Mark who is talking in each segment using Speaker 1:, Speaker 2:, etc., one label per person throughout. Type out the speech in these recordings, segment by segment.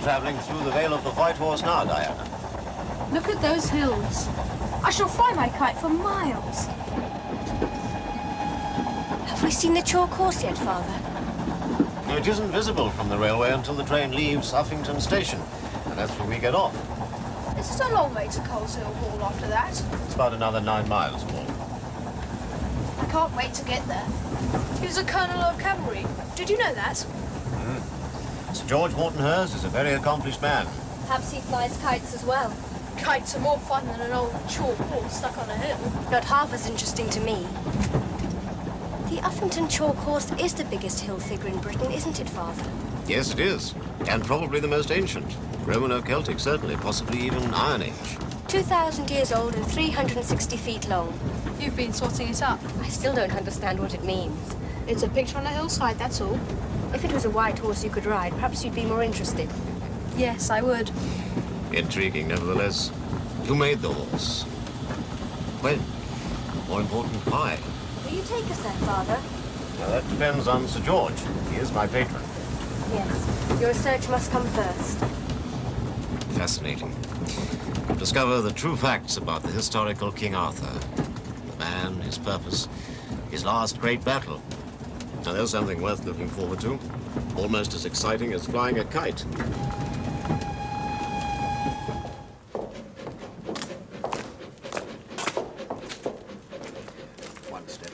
Speaker 1: travelling through the Vale of the White Horse now, Diana.
Speaker 2: Look at those hills. I shall fly my kite for miles.
Speaker 3: Have we seen the chalk horse yet, Father?
Speaker 1: No, it isn't visible from the railway until the train leaves Uffington Station, and that's when we get off.
Speaker 2: Is it a long way to Coleshill Hall after that?
Speaker 1: It's about another 9 miles, Paul.
Speaker 2: I can't wait to get there. He was a colonel of cavalry. Did you know that?
Speaker 1: Sir George Morton-Hurst is a very accomplished man.
Speaker 3: Perhaps he flies kites as well.
Speaker 2: Kites are more fun than an old chalk horse stuck on a hill.
Speaker 3: Not half as interesting to me. The Uffington chalk horse is the biggest hill figure in Britain, isn't it, Father?
Speaker 1: Yes, it is. And probably the most ancient. Roman or Celtic, certainly. Possibly even Iron Age.
Speaker 3: 2,000 years old and 360 feet long.
Speaker 2: You've been sorting it up.
Speaker 3: I still don't understand what it means.
Speaker 2: It's a picture on a hillside, that's all.
Speaker 3: If it was a white horse you could ride, perhaps you'd be more interested.
Speaker 2: Yes, I would.
Speaker 1: Intriguing, nevertheless. Who made the horse? When? More important, why?
Speaker 3: Will you take us there, Father?
Speaker 1: Now, that depends on Sir George. He is my patron.
Speaker 3: Yes. Your research must come first.
Speaker 1: Fascinating. Discover the true facts about the historical King Arthur. The man, his purpose, his last great battle. Now, there's something worth looking forward to. Almost as exciting as flying a kite. One step,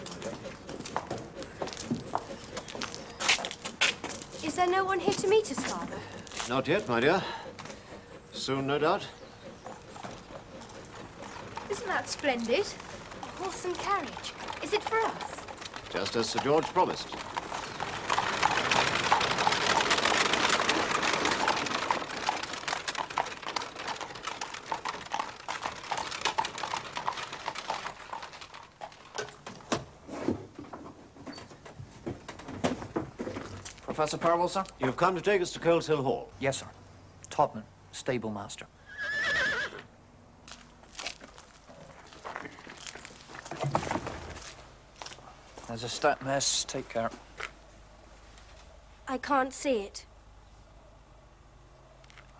Speaker 3: Is there no one here to meet us, Father?
Speaker 1: Not yet, my dear. Soon, no doubt.
Speaker 2: Isn't that splendid?
Speaker 3: A horse and carriage. Is it for us?
Speaker 1: Just as Sir George promised.
Speaker 4: Professor Purwell, sir?
Speaker 1: You've come to take us to Coleshill Hall.
Speaker 4: Yes, sir. Todman, stable master. There's a stat mess. Take care.
Speaker 3: I can't see it.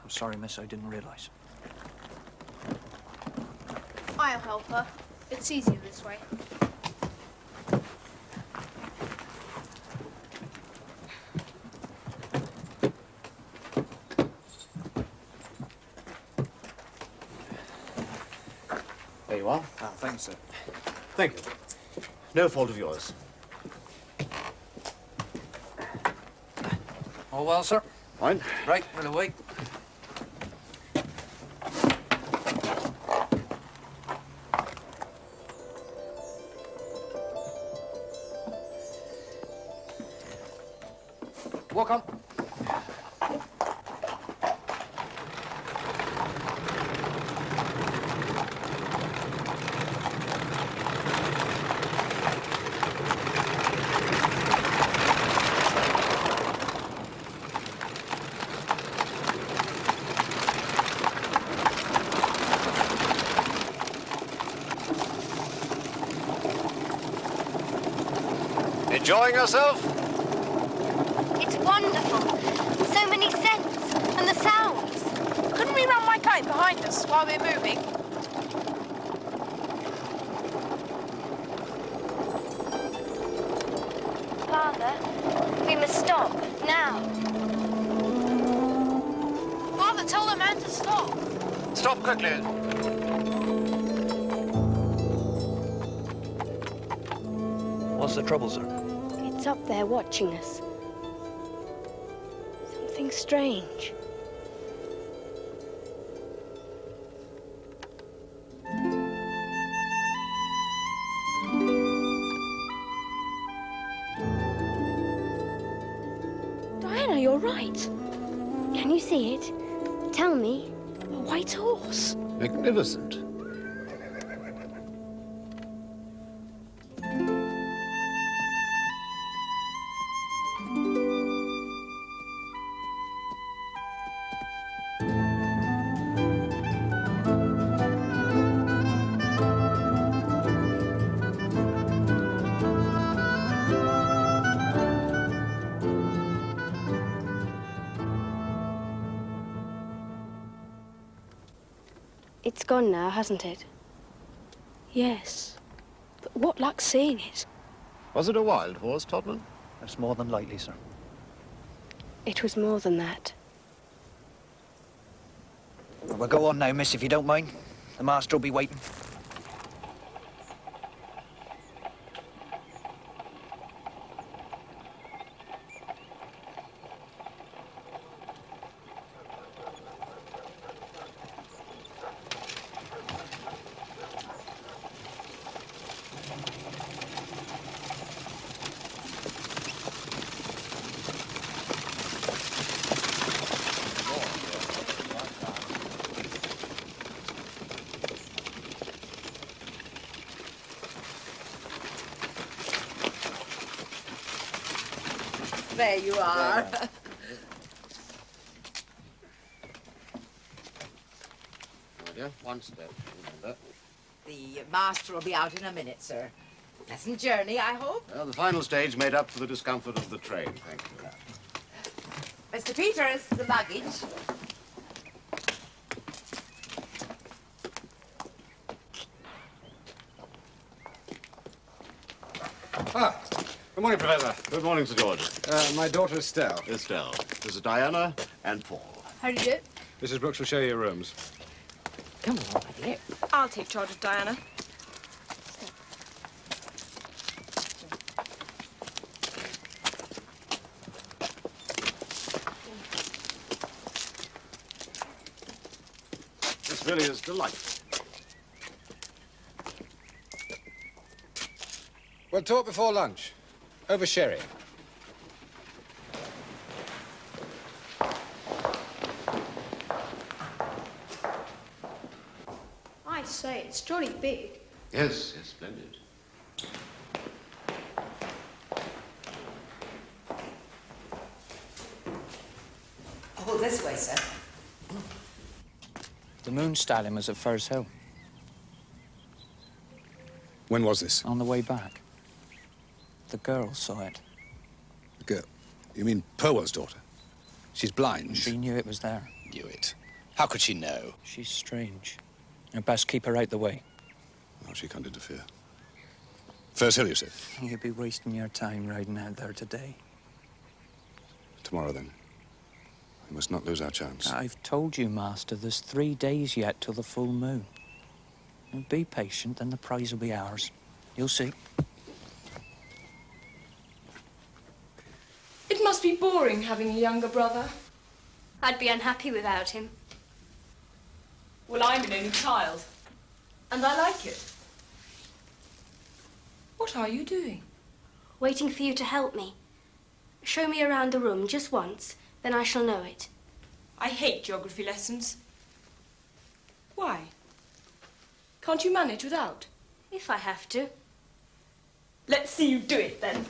Speaker 4: I'm sorry, miss. I didn't realize.
Speaker 2: I'll help her. It's easier this way.
Speaker 1: There you are.
Speaker 4: Ah, thanks, sir.
Speaker 1: Thank you. No fault of yours.
Speaker 4: All well, sir?
Speaker 1: Fine.
Speaker 4: Right, we'll await. Welcome.
Speaker 1: Enjoying yourself?
Speaker 3: It's wonderful. So many scents and the sounds.
Speaker 2: Couldn't we run my kite behind us while we're moving?
Speaker 3: Father, we must stop now.
Speaker 2: Father, tell the man to stop.
Speaker 1: Stop quickly.
Speaker 4: What's the trouble, sir?
Speaker 3: It's up there watching us. Something strange. Diana, you're right. Can you see it? Tell me. A white horse.
Speaker 1: Magnificent.
Speaker 3: It's gone now, hasn't it?
Speaker 2: Yes. But what luck seeing it?
Speaker 1: Was it a wild horse, Todman?
Speaker 4: That's more than likely, sir.
Speaker 3: It was more than that.
Speaker 4: Well, we'll go on now, miss, if you don't mind. The master will be waiting.
Speaker 5: There you are.
Speaker 1: My dear, one step, remember.
Speaker 5: The master will be out in a minute, sir. Pleasant journey, I hope.
Speaker 1: Well, the final stage made up for the discomfort of the train, thank you.
Speaker 5: Mr. Peters, the luggage.
Speaker 6: Ah, good morning, Professor.
Speaker 1: Good morning, Sir George.
Speaker 6: My daughter Estelle.
Speaker 1: Estelle. This is Diana and Paul.
Speaker 2: How do you do?
Speaker 6: Mrs. Brooks will show you your rooms.
Speaker 5: Come on, my dear.
Speaker 2: I'll take charge of Diana.
Speaker 1: This really is delightful.
Speaker 6: We'll talk before lunch. Over sherry.
Speaker 2: I say, it's jolly big.
Speaker 1: Yes, yes, splendid.
Speaker 5: Oh, this way, sir.
Speaker 4: The Moon Stallion was at Firs Hill
Speaker 6: When was this?
Speaker 4: on the way back. The girl saw it.
Speaker 6: The girl. You mean Purwell's daughter? She's blind.
Speaker 4: She knew it was there.
Speaker 6: Knew it. How could she know?
Speaker 4: She's strange. You best keep her out the way.
Speaker 6: Oh, she can't interfere. Firs Hill, you said?
Speaker 4: You'd be wasting your time riding out there today.
Speaker 6: Tomorrow, then. We must not lose our chance.
Speaker 4: I've told you, Master, there's 3 days yet till the full moon. And be patient, and the prize will be ours. You'll see.
Speaker 2: It must be boring having a younger brother.
Speaker 3: I'd be unhappy without him.
Speaker 2: Well, I'm an only child, and I like it. What are you doing?
Speaker 3: Waiting for you to help me. Show me around the room just once, then I shall know it.
Speaker 2: I hate geography lessons. Why? Can't you manage without?
Speaker 3: If I have to.
Speaker 2: Let's see you do it, then.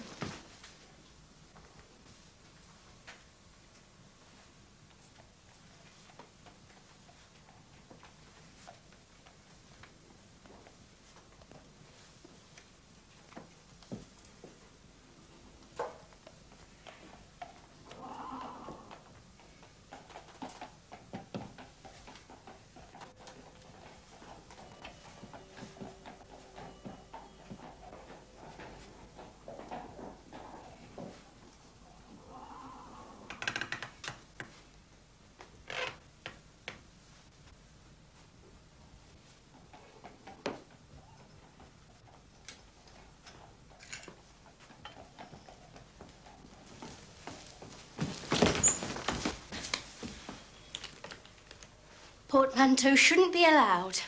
Speaker 3: Portmanteau shouldn't be allowed.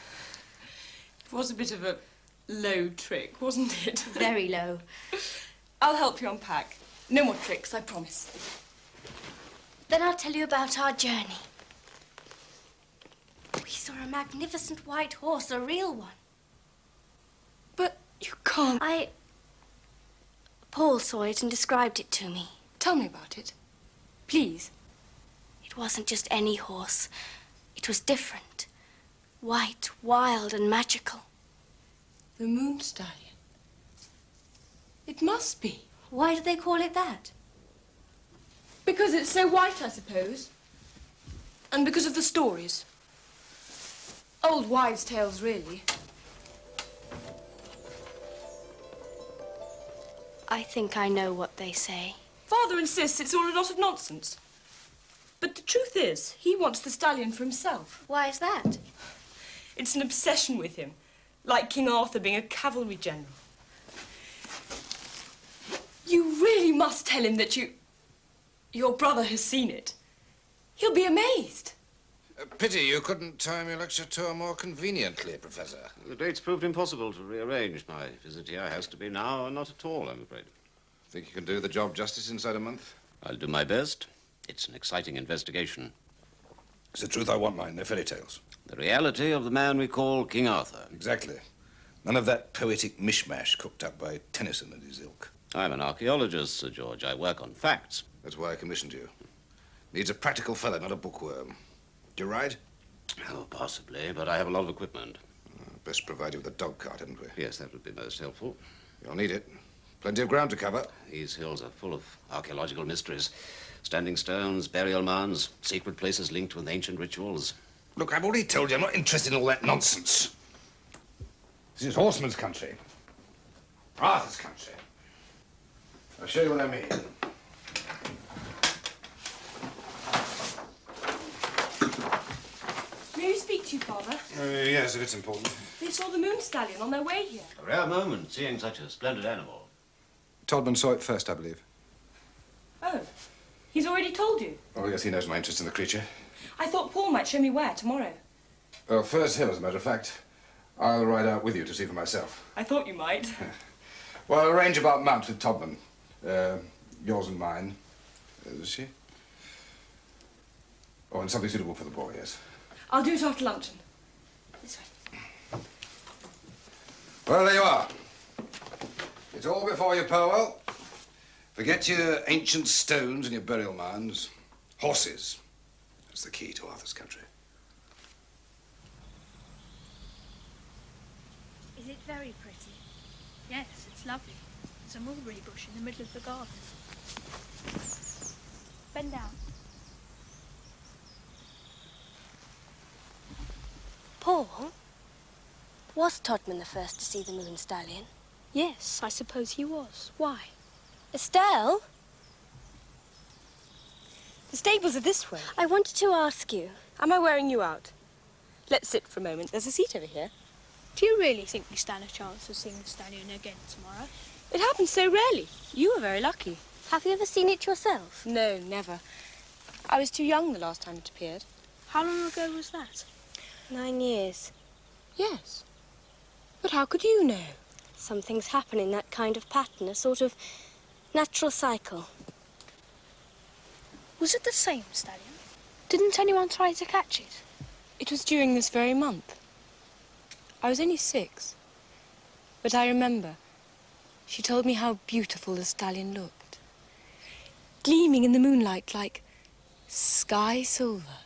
Speaker 2: It was a bit of a low trick, wasn't it?
Speaker 3: Very low.
Speaker 2: I'll help you unpack. No more tricks, I promise.
Speaker 3: Then I'll tell you about our journey. We saw a magnificent white horse, a real one.
Speaker 2: But you can't.
Speaker 3: Paul saw it and described it to me.
Speaker 2: Tell me about it. Please.
Speaker 3: It wasn't just any horse. It was different. White, wild, and magical.
Speaker 2: The Moon Stallion. It must be.
Speaker 3: Why do they call it that?
Speaker 2: Because it's so white, I suppose. And because of the stories.
Speaker 7: Old wives' tales, really.
Speaker 3: I think I know what they say.
Speaker 7: Father insists it's all a lot of nonsense. But the truth is, he wants the stallion for himself.
Speaker 3: Why is that?
Speaker 7: It's an obsession with him, like King Arthur being a cavalry general. You really must tell him that your brother has seen it. He'll be amazed.
Speaker 8: Pity you couldn't time your lecture tour more conveniently, Professor.
Speaker 1: The date's proved impossible to rearrange. My visit here has to be now or not at all, I'm afraid.
Speaker 8: Think you can do the job justice inside a month?
Speaker 1: I'll do my best. It's an exciting investigation.
Speaker 8: It's the truth I want, mine. They're fairy tales.
Speaker 1: The reality of the man we call King Arthur.
Speaker 8: Exactly. None of that poetic mishmash cooked up by Tennyson and his ilk.
Speaker 1: I'm an archaeologist, Sir George. I work on facts.
Speaker 8: That's why I commissioned you. Needs a practical fellow, not a bookworm. Do you ride?
Speaker 1: Oh, possibly, but I have a lot of equipment.
Speaker 8: Best provide you with a dog cart, hadn't we?
Speaker 1: Yes, that would be most helpful.
Speaker 8: You'll need it. Plenty of ground to cover.
Speaker 1: These hills are full of archaeological mysteries. Standing stones, burial mounds, secret places linked with ancient rituals.
Speaker 8: Look, I've already told you I'm not interested in all that nonsense. This is horseman's country. Arthur's country. I'll show you what I mean.
Speaker 7: May I speak to you, Father?
Speaker 8: Yes, if it's important.
Speaker 7: They saw the Moon Stallion on their way here.
Speaker 1: A rare moment, seeing such a splendid animal.
Speaker 6: Todman saw it first, I believe.
Speaker 7: Oh, he's already told you?
Speaker 6: Oh, yes, he knows my interest in the creature.
Speaker 7: I thought Paul might show me where tomorrow.
Speaker 6: Well, Furze Hill, as a matter of fact. I'll ride out with you to see for myself.
Speaker 7: I thought you might.
Speaker 6: Well, I'll arrange about mounts with Todman. Yours and mine. Is she? Oh, and something suitable for the boy, yes.
Speaker 7: I'll do it after luncheon. This way.
Speaker 6: Well, there you are. It's all before you, Purwell. Forget your ancient stones and your burial mounds. Horses. That's the key to Arthur's country.
Speaker 2: Is it very pretty? Yes, it's lovely. There's a mulberry bush in the middle of the garden. Bend down.
Speaker 3: Paul, was Todman the first to see the Moon Stallion?
Speaker 2: Yes, I suppose he was. Why?
Speaker 3: Estelle?
Speaker 7: The stables are this way.
Speaker 3: I wanted to ask you.
Speaker 7: Am I wearing you out? Let's sit for a moment. There's a seat over here.
Speaker 2: Do you really think we stand a chance of seeing the stallion again tomorrow?
Speaker 7: It happens so rarely. You were very lucky.
Speaker 3: Have you ever seen it yourself?
Speaker 7: No, never. I was too young the last time it appeared.
Speaker 2: How long ago was that?
Speaker 3: 9 years.
Speaker 7: Yes. But how could you know?
Speaker 3: Some things happen in that kind of pattern, a sort of natural cycle.
Speaker 2: Was it the same stallion? Didn't anyone try to catch it?
Speaker 7: It was during this very month. I was only 6. But I remember. She told me how beautiful the stallion looked. Gleaming in the moonlight like sky silver.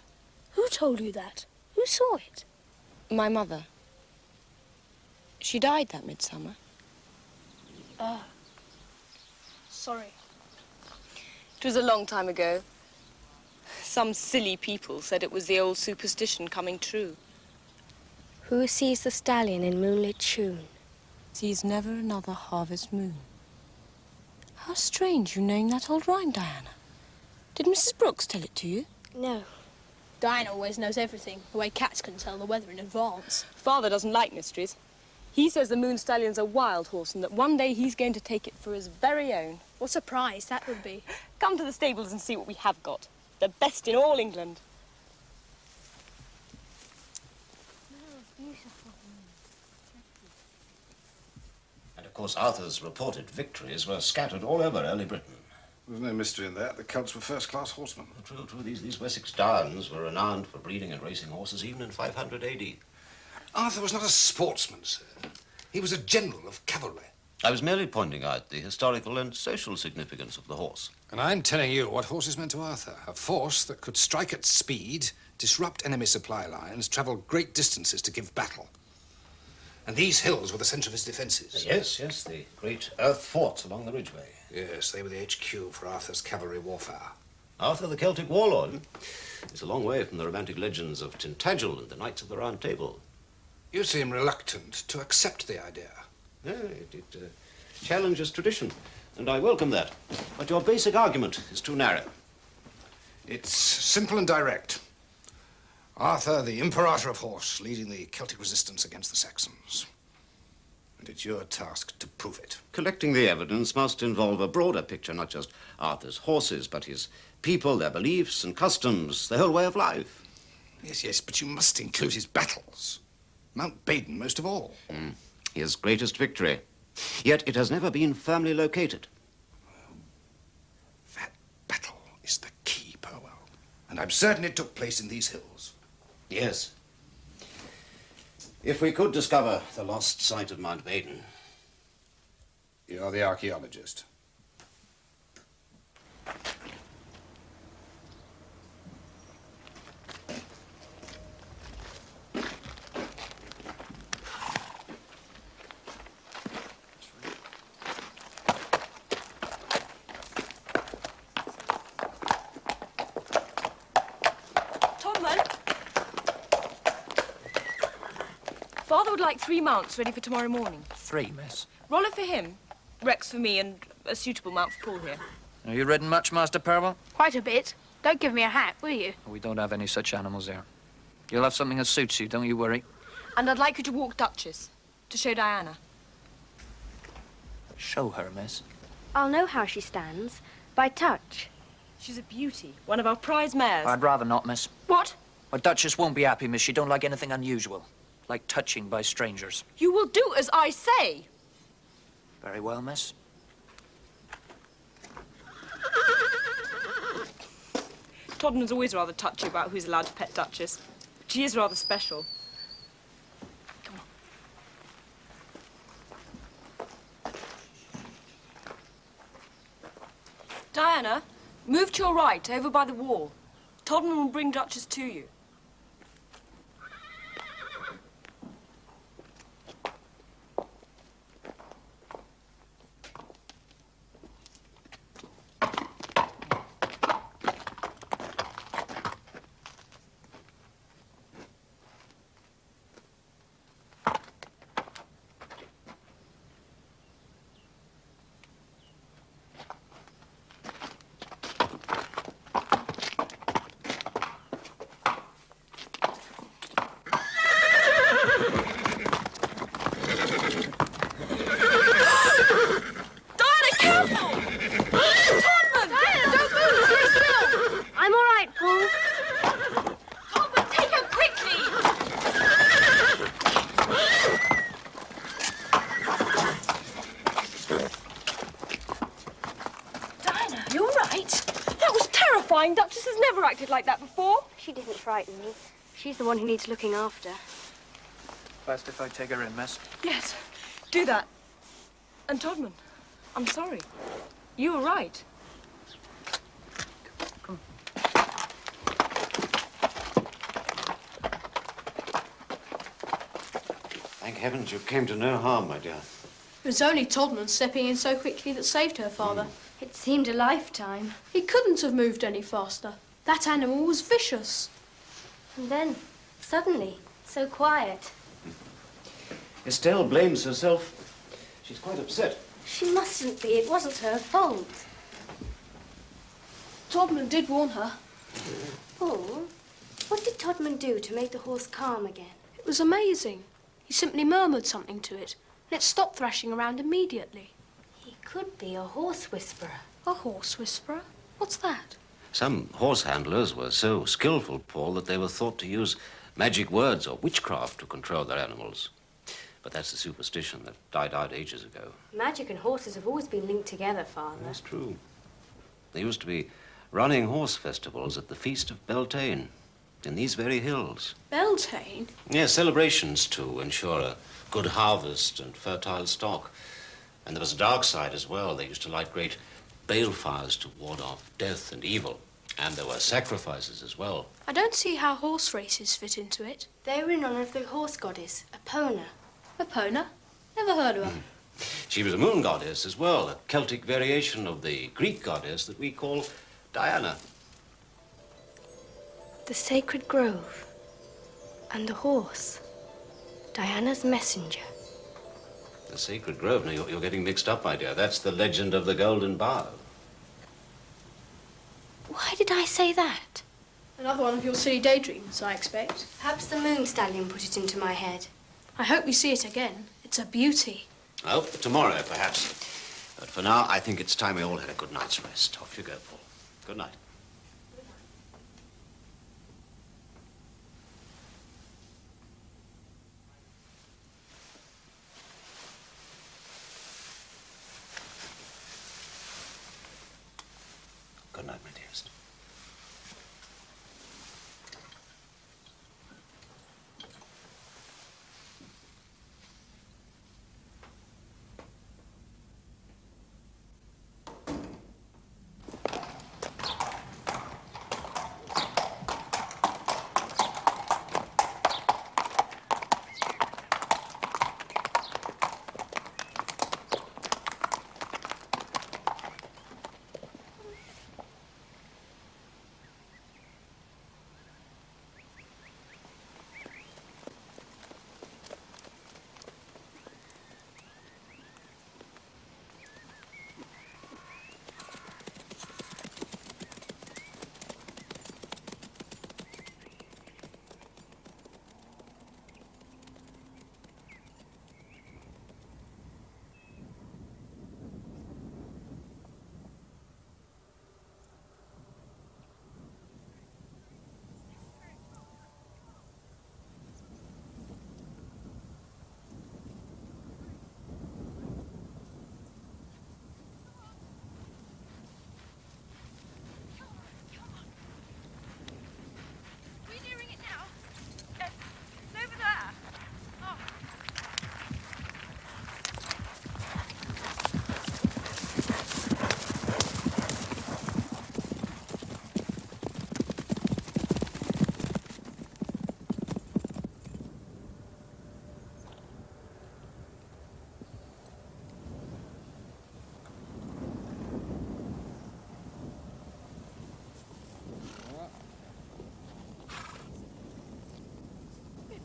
Speaker 2: Who told you that? Who saw it?
Speaker 7: My mother. She died that midsummer.
Speaker 2: Ah. Sorry.
Speaker 7: It was a long time ago. Some silly people said it was the old superstition coming true.
Speaker 3: Who sees the stallion in moonlit June?
Speaker 7: Sees never another harvest moon. How strange you knowing that old rhyme, Diana. Did Mrs. Brooks tell it to you?
Speaker 3: No.
Speaker 2: Diana always knows everything, the way cats can tell the weather in advance.
Speaker 7: Father doesn't like mysteries. He says the Moon Stallion's a wild horse and that one day he's going to take it for his very own.
Speaker 2: What a prize that would be.
Speaker 7: Come to the stables and see what we have got. The best in all England.
Speaker 1: And of course, Arthur's reported victories were scattered all over early Britain.
Speaker 6: There's no mystery in that. The Celts were first-class horsemen.
Speaker 1: True, true. These Wessex Downs were renowned for breeding and racing horses even in 500 AD.
Speaker 8: Arthur was not a sportsman, sir. He was a general of cavalry.
Speaker 1: I was merely pointing out the historical and social significance of the horse.
Speaker 8: And I'm telling you what horses meant to Arthur. A force that could strike at speed, disrupt enemy supply lines, travel great distances to give battle. And these hills were the centre of his defences.
Speaker 1: Yes, yes, the great earth forts along the ridgeway.
Speaker 8: Yes, they were the HQ for Arthur's cavalry warfare.
Speaker 1: Arthur the Celtic warlord is a long way from the romantic legends of Tintagel and the Knights of the Round Table.
Speaker 8: You seem reluctant to accept the idea.
Speaker 1: Yeah, it challenges tradition, and I welcome that. But your basic argument is too narrow.
Speaker 8: It's simple and direct. Arthur, the Imperator of Horse, leading the Celtic resistance against the Saxons. And it's your task to prove it.
Speaker 1: Collecting the evidence must involve a broader picture, not just Arthur's horses, but his people, their beliefs and customs, their whole way of life.
Speaker 8: Yes, but you must include his battles. Mount Baden, most of all.
Speaker 1: His greatest victory. Yet it has never been firmly located.
Speaker 8: That battle is the key, Purwell. And I'm certain it took place in these hills.
Speaker 1: Yes. If we could discover the lost site of Mount Baden.
Speaker 8: You're the archaeologist.
Speaker 7: Father would like 3 mounts ready for tomorrow morning.
Speaker 4: 3, miss.
Speaker 7: Roller for him, Rex for me, and a suitable mount for Paul here.
Speaker 4: Are you ridden much, Master Purwell?
Speaker 2: Quite a bit. Don't give me a hat, will you?
Speaker 4: We don't have any such animals here. You'll have something that suits you, don't you worry.
Speaker 7: And I'd like you to walk Duchess, to show Diana.
Speaker 4: Show her, miss.
Speaker 3: I'll know how she stands by touch.
Speaker 7: She's a beauty, one of our prize mares.
Speaker 4: I'd rather not, miss.
Speaker 7: What?
Speaker 4: My Duchess won't be happy, miss. She don't like anything unusual. Like touching by strangers.
Speaker 7: You will do as I say.
Speaker 4: Very well, miss.
Speaker 7: Todman's always rather touchy about who's allowed to pet Duchess. But she is rather special. Come on. Diana, move to your right, over by the wall. Todman will bring Duchess to you. Duchess has never acted like that before.
Speaker 3: She didn't frighten me. She's the one who needs looking after.
Speaker 4: Best if I take her in, miss.
Speaker 7: Yes, do that. And Todman, I'm sorry. You were right.
Speaker 4: Come.
Speaker 1: Thank heavens you came to no harm, my dear.
Speaker 2: It was only Todman stepping in so quickly that saved her father.
Speaker 3: It seemed a lifetime.
Speaker 2: He couldn't have moved any faster. That animal was vicious.
Speaker 3: And then, suddenly, so quiet.
Speaker 1: Estelle blames herself. She's quite upset.
Speaker 3: She mustn't be. It wasn't her fault.
Speaker 2: Todman did warn her.
Speaker 3: Paul, what did Todman do to make the horse calm again?
Speaker 2: It was amazing. He simply murmured something to it, and it stopped thrashing around immediately.
Speaker 3: He could be a horse whisperer.
Speaker 2: A horse whisperer? What's that?
Speaker 1: Some horse handlers were so skillful, Paul, that they were thought to use magic words or witchcraft to control their animals. But that's a superstition that died out ages ago.
Speaker 3: Magic and horses have always been linked together, Father.
Speaker 1: That's true. There used to be running horse festivals at the Feast of Beltane in these very hills.
Speaker 2: Beltane?
Speaker 1: Yes, celebrations to ensure a good harvest and fertile stock. And there was a dark side as well. They used to light great balefires to ward off death and evil. And there were sacrifices as well.
Speaker 2: I don't see how horse races fit into it.
Speaker 3: They were in honor of the horse goddess, Epona.
Speaker 2: Epona? Never heard of her.
Speaker 1: She was a moon goddess as well, a Celtic variation of the Greek goddess that we call Diana.
Speaker 3: The sacred grove. And the horse. Diana's messenger.
Speaker 1: The sacred grove? Now, you're getting mixed up, my dear. That's the legend of the Golden Bough.
Speaker 3: Why did I say that?
Speaker 2: Another one of your silly daydreams, I expect.
Speaker 3: Perhaps the Moon Stallion put it into my head.
Speaker 2: I hope we see it again. It's a beauty.
Speaker 1: Well, tomorrow, perhaps. But for now, I think it's time we all had a good night's rest. Off you go, Paul. Good night. Good night, my dearest.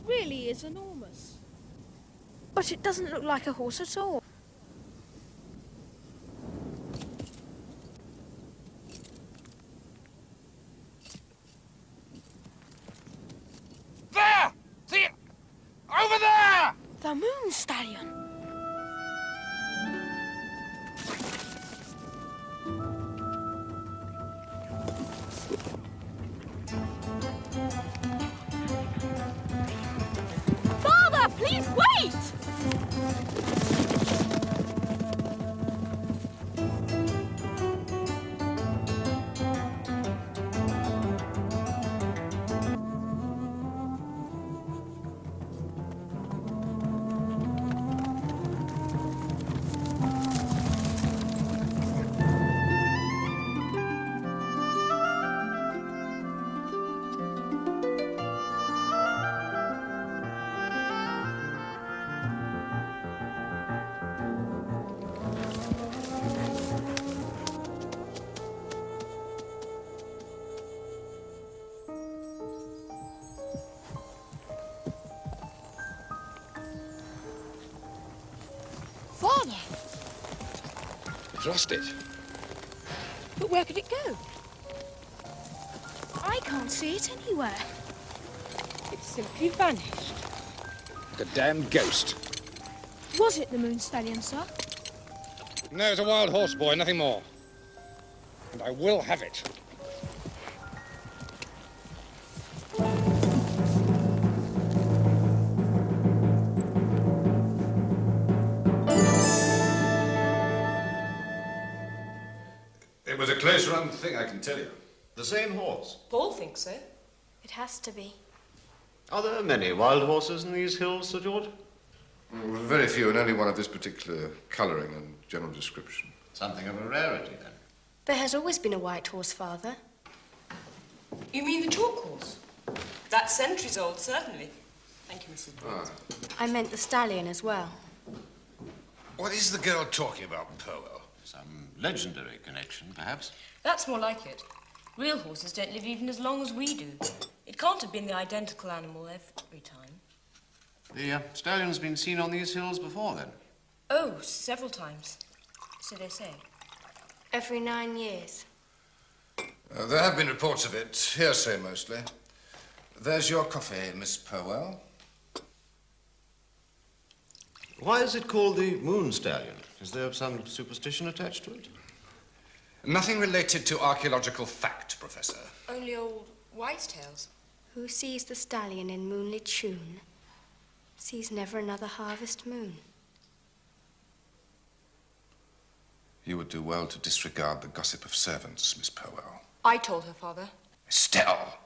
Speaker 2: Really is enormous. But it doesn't look like a horse at all.
Speaker 8: There! See it? Over there!
Speaker 2: The Moon Stallion.
Speaker 7: Father, please wait!
Speaker 2: Father!
Speaker 8: You've lost it.
Speaker 2: But where could it go? I can't see it anywhere.
Speaker 7: It's simply vanished.
Speaker 8: The damned ghost.
Speaker 2: Was it the Moon Stallion, sir?
Speaker 8: No, it's a wild horse, boy, nothing more. And I will have it.
Speaker 6: It was a close run thing, I can tell you.
Speaker 1: The same horse.
Speaker 7: Paul thinks so.
Speaker 3: It has to be.
Speaker 1: Are there many wild horses in these hills, Sir George?
Speaker 9: Very few, and only one of this particular colouring and general description.
Speaker 1: Something of a rarity, then.
Speaker 3: There has always been a white horse, Father.
Speaker 7: You mean the chalk horse? That's centuries old, certainly. Thank you, Mrs. Brooks.
Speaker 3: I meant the stallion as well.
Speaker 6: What is the girl talking about, Purwell?
Speaker 1: Some legendary connection, perhaps.
Speaker 7: That's more like it. Real horses don't live even as long as we do. It can't have been the identical animal every time.
Speaker 10: The stallion's been seen on these hills before, then?
Speaker 7: Oh, several times. So they say.
Speaker 3: Every 9 years.
Speaker 8: There have been reports of it, hearsay mostly. There's your coffee, Miss Purwell.
Speaker 1: Why is it called the Moon Stallion? Is there some superstition attached to it?
Speaker 8: Nothing related to archaeological fact, Professor.
Speaker 7: Only old wise tales.
Speaker 3: Who sees the stallion in moonlit shoon sees never another harvest moon.
Speaker 8: You would do well to disregard the gossip of servants, Miss Purwell.
Speaker 7: I told her, Father.
Speaker 8: Estelle!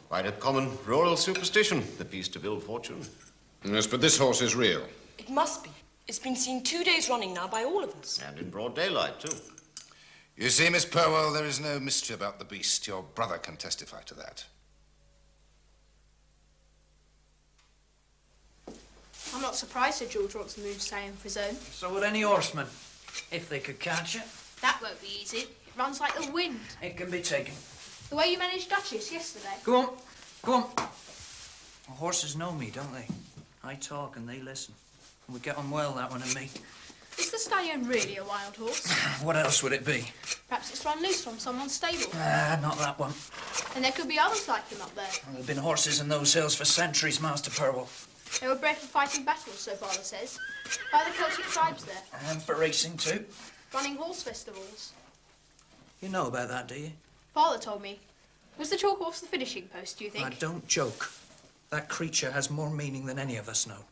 Speaker 1: Quite a common rural superstition, the beast of ill fortune.
Speaker 6: Yes, but this horse is real.
Speaker 7: It must be. It's been seen 2 days running now by all of us.
Speaker 1: And in broad daylight, too.
Speaker 8: You see, Miss Purwell, there is no mystery about the beast. Your brother can testify to that.
Speaker 2: I'm not surprised Sir George wants the Moon Stallion for his own.
Speaker 4: So would any horseman, if they could catch it.
Speaker 2: That won't be easy. It runs like the wind.
Speaker 4: It can be taken.
Speaker 2: The way you managed Duchess yesterday.
Speaker 4: Go on, go on. Well, horses know me, don't they? I talk and they listen. We get on well, that one and me.
Speaker 2: Is the stallion really a wild horse?
Speaker 4: What else would it be?
Speaker 2: Perhaps it's run loose from someone's stable.
Speaker 4: Not that one.
Speaker 2: And there could be others like him up there.
Speaker 4: Well, there have been horses in those hills for centuries, Master Purwell.
Speaker 2: They were bred for fighting battles, so Father says, by the Celtic tribes there,
Speaker 4: And for racing, too.
Speaker 2: running horse festivals.
Speaker 4: You know about that, do you?
Speaker 2: Father told me. Was the chalk horse the finishing post, do you think?
Speaker 4: I don't joke. That creature has more meaning than any of us know.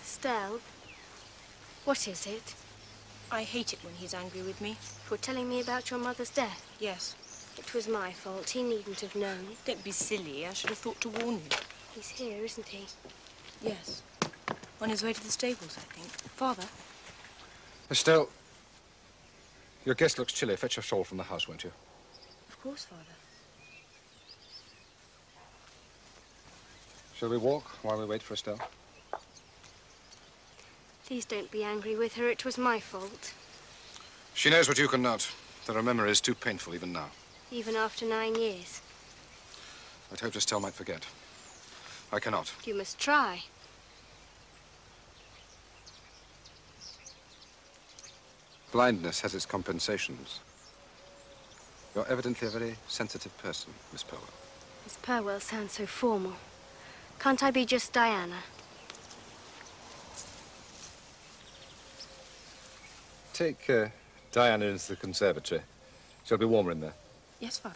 Speaker 3: Estelle, what is it?
Speaker 7: I hate it when he's angry with me.
Speaker 3: For telling me about your mother's death?
Speaker 7: Yes.
Speaker 3: It was my fault. He needn't have known.
Speaker 7: Don't be silly. I should have thought to warn you.
Speaker 3: He's here, isn't he?
Speaker 7: Yes. On his way to the stables, I think. Father?
Speaker 8: Estelle, your guest looks chilly. Fetch a shawl from the house, won't you?
Speaker 7: Of course, Father.
Speaker 8: Shall we walk while we wait for Estelle?
Speaker 3: Please don't be angry with her. It was my fault.
Speaker 8: She knows what you cannot. That her memory is too painful even now.
Speaker 3: Even after 9 years.
Speaker 8: I'd hoped Estelle might forget. I cannot.
Speaker 3: You must try.
Speaker 8: Blindness has its compensations. You're evidently a very sensitive person, Miss Purwell.
Speaker 3: Miss Purwell sounds so formal. Can't I be just Diana?
Speaker 8: Take Diana into the conservatory. She'll be warmer in there.
Speaker 7: Yes, Father.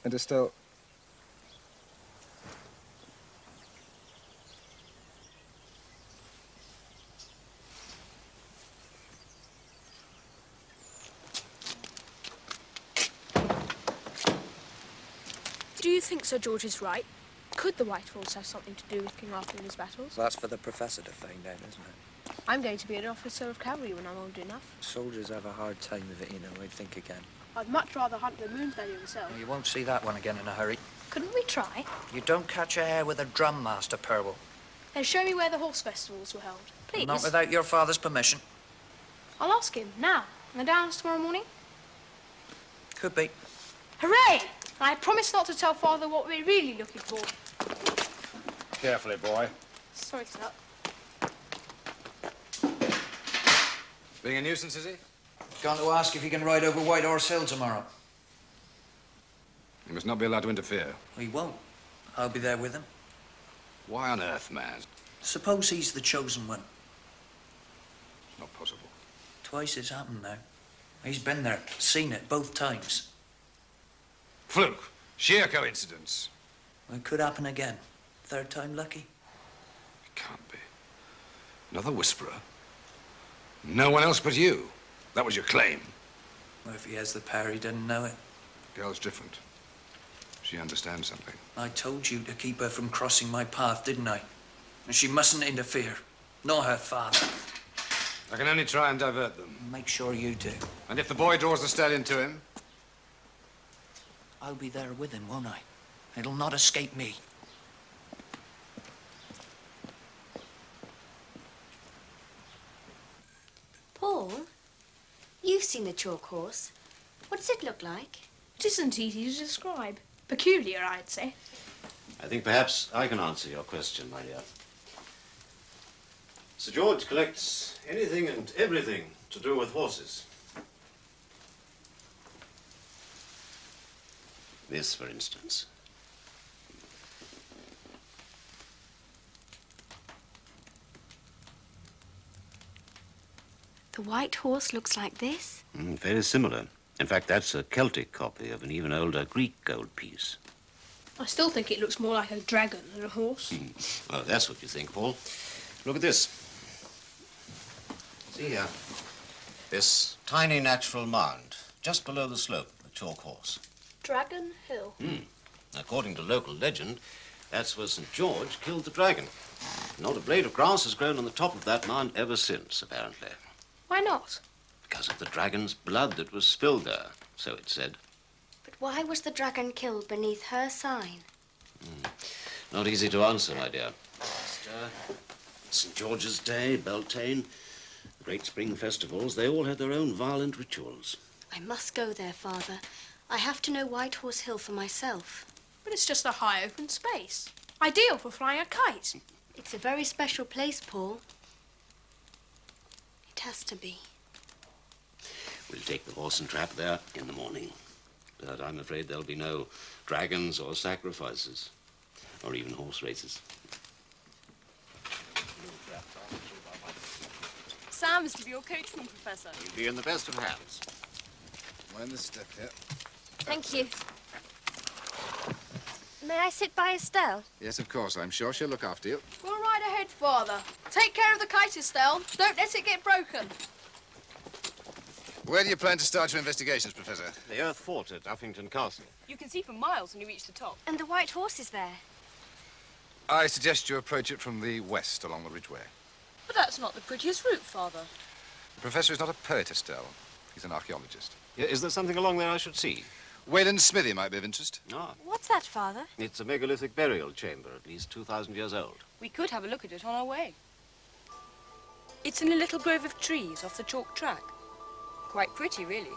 Speaker 8: And Estelle...
Speaker 2: Do you think Sir George is right? Could the White Horse have something to do with King Arthur and his battles?
Speaker 4: That's for the professor to find out, isn't it?
Speaker 2: I'm going to be an officer of cavalry when I'm old enough.
Speaker 4: Soldiers have a hard time of it, you know. I'd think again.
Speaker 2: I'd much rather hunt the Moon Stallion myself.
Speaker 4: You won't see that one again in a hurry.
Speaker 2: Couldn't we try?
Speaker 4: You don't catch a hare with a drum, Master Purwell.
Speaker 2: Then show me where the horse festivals were held. Please.
Speaker 4: Not without your father's permission.
Speaker 2: I'll ask him now. Am I down tomorrow morning?
Speaker 4: Could be.
Speaker 2: Hooray! And I promise not to tell Father what we're really looking for.
Speaker 6: Carefully, boy.
Speaker 2: Sorry, sir.
Speaker 8: Being a nuisance, is he?
Speaker 4: Gone to ask if he can ride over White Horse Hill tomorrow.
Speaker 6: You must not be allowed to interfere.
Speaker 4: He won't. I'll be there with him.
Speaker 6: Why on earth, man?
Speaker 4: Suppose he's the chosen one.
Speaker 6: It's not possible.
Speaker 4: Twice it's happened now. He's been there, seen it both times.
Speaker 8: Fluke. Sheer coincidence.
Speaker 4: It could happen again. Third time lucky.
Speaker 8: It can't be. Another whisperer. No one else but you. That was your claim.
Speaker 4: Well, if he has the power, he didn't know it.
Speaker 8: Girl's different. She understands something.
Speaker 4: I told you to keep her from crossing my path, didn't I? And she mustn't interfere. Nor her father.
Speaker 8: I can only try and divert them.
Speaker 4: Make sure you do.
Speaker 8: And if the boy draws the stallion to him?
Speaker 4: I'll be there with him, won't I? It'll not escape me.
Speaker 3: seen the chalk horse. What does it look like?
Speaker 2: It isn't easy to describe. Peculiar, I'd say.
Speaker 1: I think perhaps I can answer your question, my dear. Sir George collects anything and everything to do with horses. This, for instance.
Speaker 3: The white horse looks like this?
Speaker 1: Very similar. In fact, that's a Celtic copy of an even older Greek gold piece.
Speaker 2: I still think it looks more like a dragon than a horse.
Speaker 1: Well, that's what you think, Paul. Look at this. See here. This tiny natural mound, just below the slope of the chalk horse.
Speaker 2: Dragon Hill.
Speaker 1: According to local legend, that's where St. George killed the dragon. Not a blade of grass has grown on the top of that mound ever since, apparently.
Speaker 2: Why not?
Speaker 1: Because of the dragon's blood that was spilled there, so it said.
Speaker 3: But why was the dragon killed beneath her sign?
Speaker 1: Not easy to answer, my dear. St. George's Day, Beltane, the great spring festivals, they all had their own violent rituals.
Speaker 3: I must go there, Father. I have to know White Horse Hill for myself.
Speaker 2: But it's just a high open space. Ideal for flying a kite.
Speaker 3: It's a very special place, Paul. It has to be.
Speaker 1: We'll take the horse and trap there in the morning. But I'm afraid there'll be no dragons or sacrifices, or even horse races.
Speaker 7: Sam is to be your coachman, Professor.
Speaker 1: You'll be in the best of hands.
Speaker 6: Mind the step here.
Speaker 3: Thank you. May I sit by Estelle?
Speaker 9: Yes, of course. I'm sure she'll look after you.
Speaker 2: Go right ahead, Father. Take care of the kite, Estelle. Don't let it get broken.
Speaker 9: Where do you plan to start your investigations, Professor?
Speaker 1: The Earth Fort at Uffington Castle.
Speaker 7: You can see for miles when you reach the top.
Speaker 3: And the White Horse is there.
Speaker 9: I suggest you approach it from the west along the ridgeway.
Speaker 7: But that's not the prettiest route, Father.
Speaker 9: The Professor is not a poet, Estelle. He's an archaeologist.
Speaker 1: Yeah, is there something along there I should see?
Speaker 9: Wayland's smithy might be of interest.
Speaker 1: Ah,
Speaker 3: What's that, Father?
Speaker 1: it's a megalithic burial chamber, at least 2,000 years old.
Speaker 7: We could have a look at it on our way. It's in a little grove of trees off the chalk track. Quite pretty, really.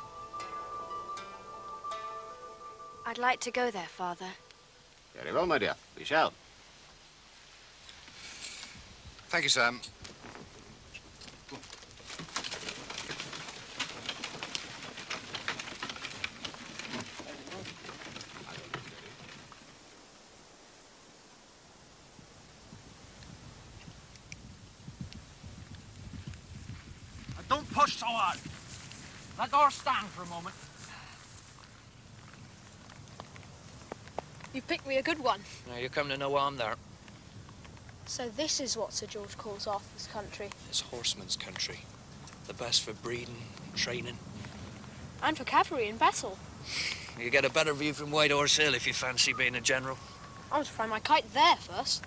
Speaker 3: I'd like to go there, Father.
Speaker 1: Very well, my dear. We shall.
Speaker 9: Thank you, Sam.
Speaker 4: Don't push so hard. Let her stand for a moment.
Speaker 2: You picked me a good one.
Speaker 4: Now, you come to know why I'm there.
Speaker 2: So this is what Sir George calls Arthur's country.
Speaker 4: It's horseman's country. The best for breeding, training.
Speaker 2: And for cavalry in battle.
Speaker 4: You get a better view from White Horse Hill if you fancy being a general.
Speaker 2: I want to fly my kite there first.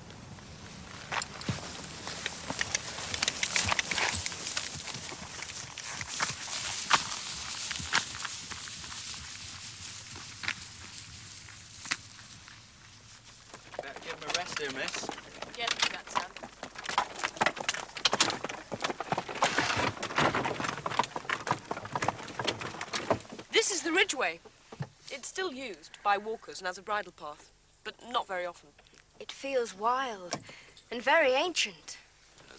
Speaker 4: Better give him a rest here, miss.
Speaker 7: Yeah, do that, Sam. This is the ridgeway. It's still used by walkers and has a bridle path, but not very often.
Speaker 3: It feels wild and very ancient.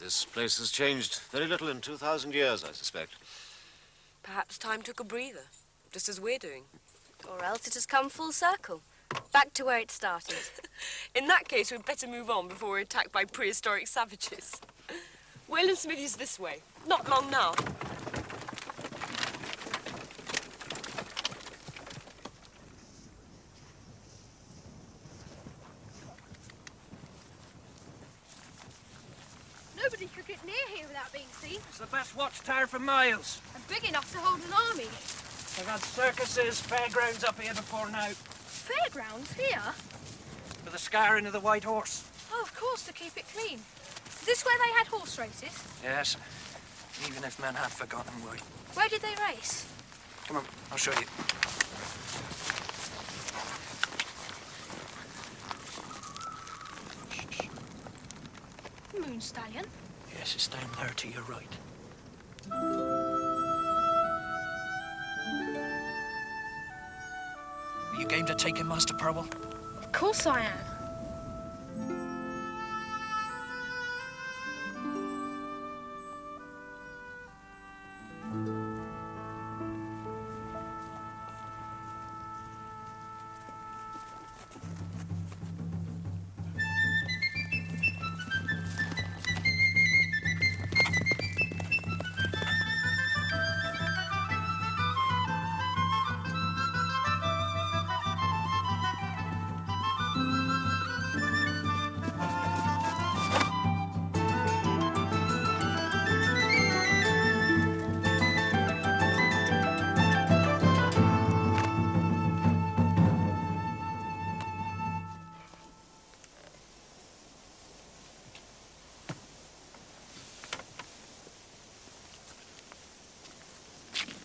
Speaker 1: This place has changed very little in 2,000 years, I suspect.
Speaker 7: Perhaps time took a breather, just as we're doing.
Speaker 3: Or else it has come full circle. Back to where it started.
Speaker 7: In that case, we'd better move on before we're attacked by prehistoric savages. Wayland Smithy's this way. Not long now.
Speaker 2: Nobody could get near here without being seen.
Speaker 4: It's the best watchtower for miles.
Speaker 2: And big enough to hold an army.
Speaker 4: They've had circuses, fairgrounds up here before now.
Speaker 2: Fairgrounds here?
Speaker 4: For the scouring of the White Horse.
Speaker 2: Oh, of course, to keep it clean. Is this where they had horse races?
Speaker 4: Yes, even if men have forgotten why.
Speaker 2: Where did they race?
Speaker 4: Come on, I'll show you.
Speaker 2: Moon Stallion.
Speaker 4: Yes, it's down there to your right. taking, Master Purwell?
Speaker 2: Of course I am.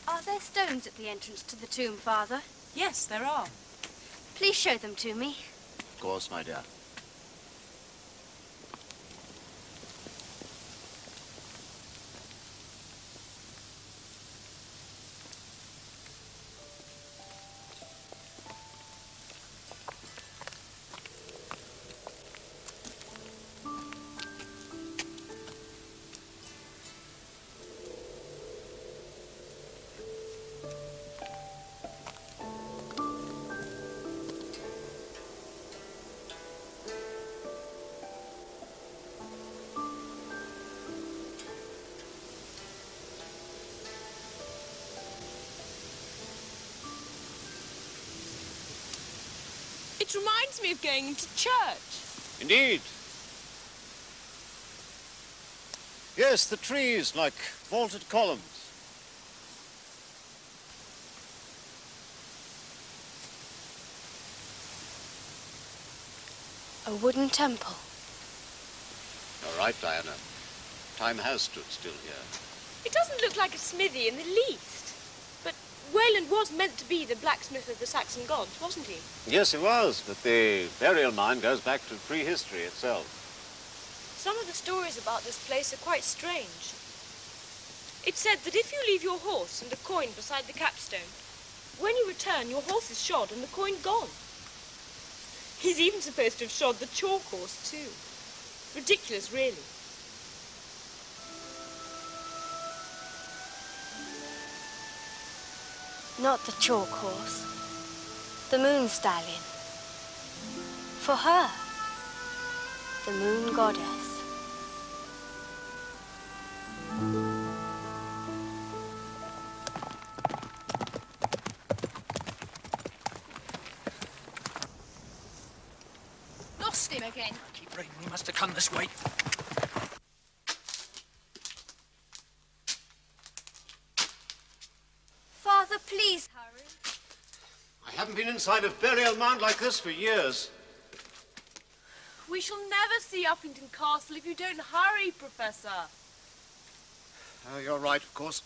Speaker 3: Are there stones at the entrance to the tomb, Father?
Speaker 7: Yes, there are.
Speaker 3: Please show them to me.
Speaker 1: Of course, my dear.
Speaker 7: It reminds me of going to church.
Speaker 1: Indeed. Yes, the trees, like vaulted columns.
Speaker 3: A wooden temple.
Speaker 1: You're right, Diana. Time has stood still here.
Speaker 7: It doesn't look like a smithy in the least. But Wayland was meant to be the blacksmith of the Saxon gods, wasn't he?
Speaker 1: Yes, it was, but the burial mound goes back to prehistory itself.
Speaker 7: Some of the stories about this place are quite strange. It's said that if you leave your horse and a coin beside the capstone, when you return, your horse is shod and the coin gone. He's even supposed to have shod the chalk horse, too. Ridiculous, really.
Speaker 3: Not the chalk horse. The Moon Stallion. For her. The Moon Goddess.
Speaker 2: Lost him again.
Speaker 4: Keep reading, he must have come this way.
Speaker 3: Father, please hurry.
Speaker 1: I haven't been inside a burial mound like this for years.
Speaker 7: We shall never see Uffington Castle if you don't hurry, Professor.
Speaker 1: Oh, you're right, of course.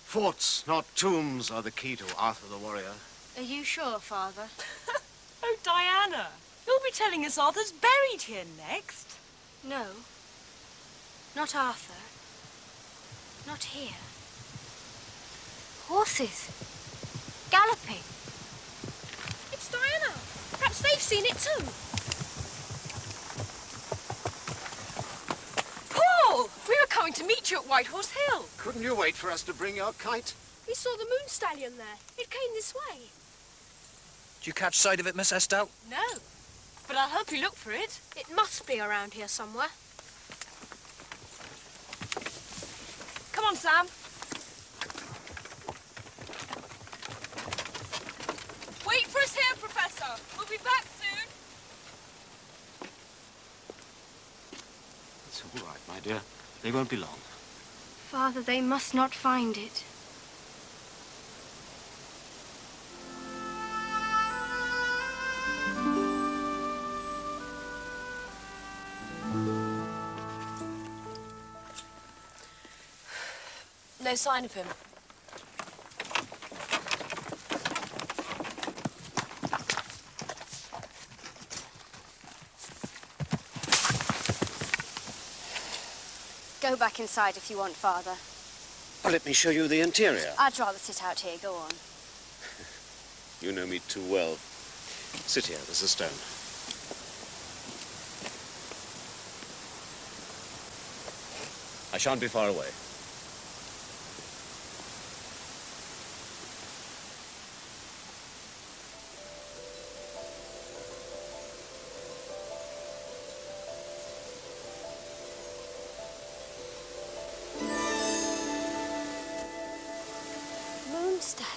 Speaker 1: Forts, not tombs, are the key to Arthur the warrior.
Speaker 3: Are you sure, Father?
Speaker 7: Oh, Diana, you'll be telling us Arthur's buried here next.
Speaker 3: No. Not Arthur. Not here. Horses. Galloping.
Speaker 2: It's Diana. Perhaps they've seen it too. Paul! We were coming to meet you at White Horse Hill.
Speaker 1: Couldn't you wait for us to bring your kite?
Speaker 2: We saw the Moon Stallion there. It came this way.
Speaker 4: Did you catch sight of it, Miss Estelle?
Speaker 2: No. But I'll help you look for it. It must be around here somewhere. Come on, Sam. Wait for us here, Professor. We'll be back soon.
Speaker 1: It's all right, my dear. They won't be long.
Speaker 3: Father, they must not find it.
Speaker 2: No sign of him.
Speaker 3: Go back inside if you want, Father.
Speaker 1: Well, let me show you the interior.
Speaker 3: I'd rather sit out here. Go on.
Speaker 1: You know me too well. Sit here, there's a stone. I shan't be far away.
Speaker 3: Moon Stallion,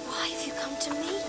Speaker 3: why have you come to me?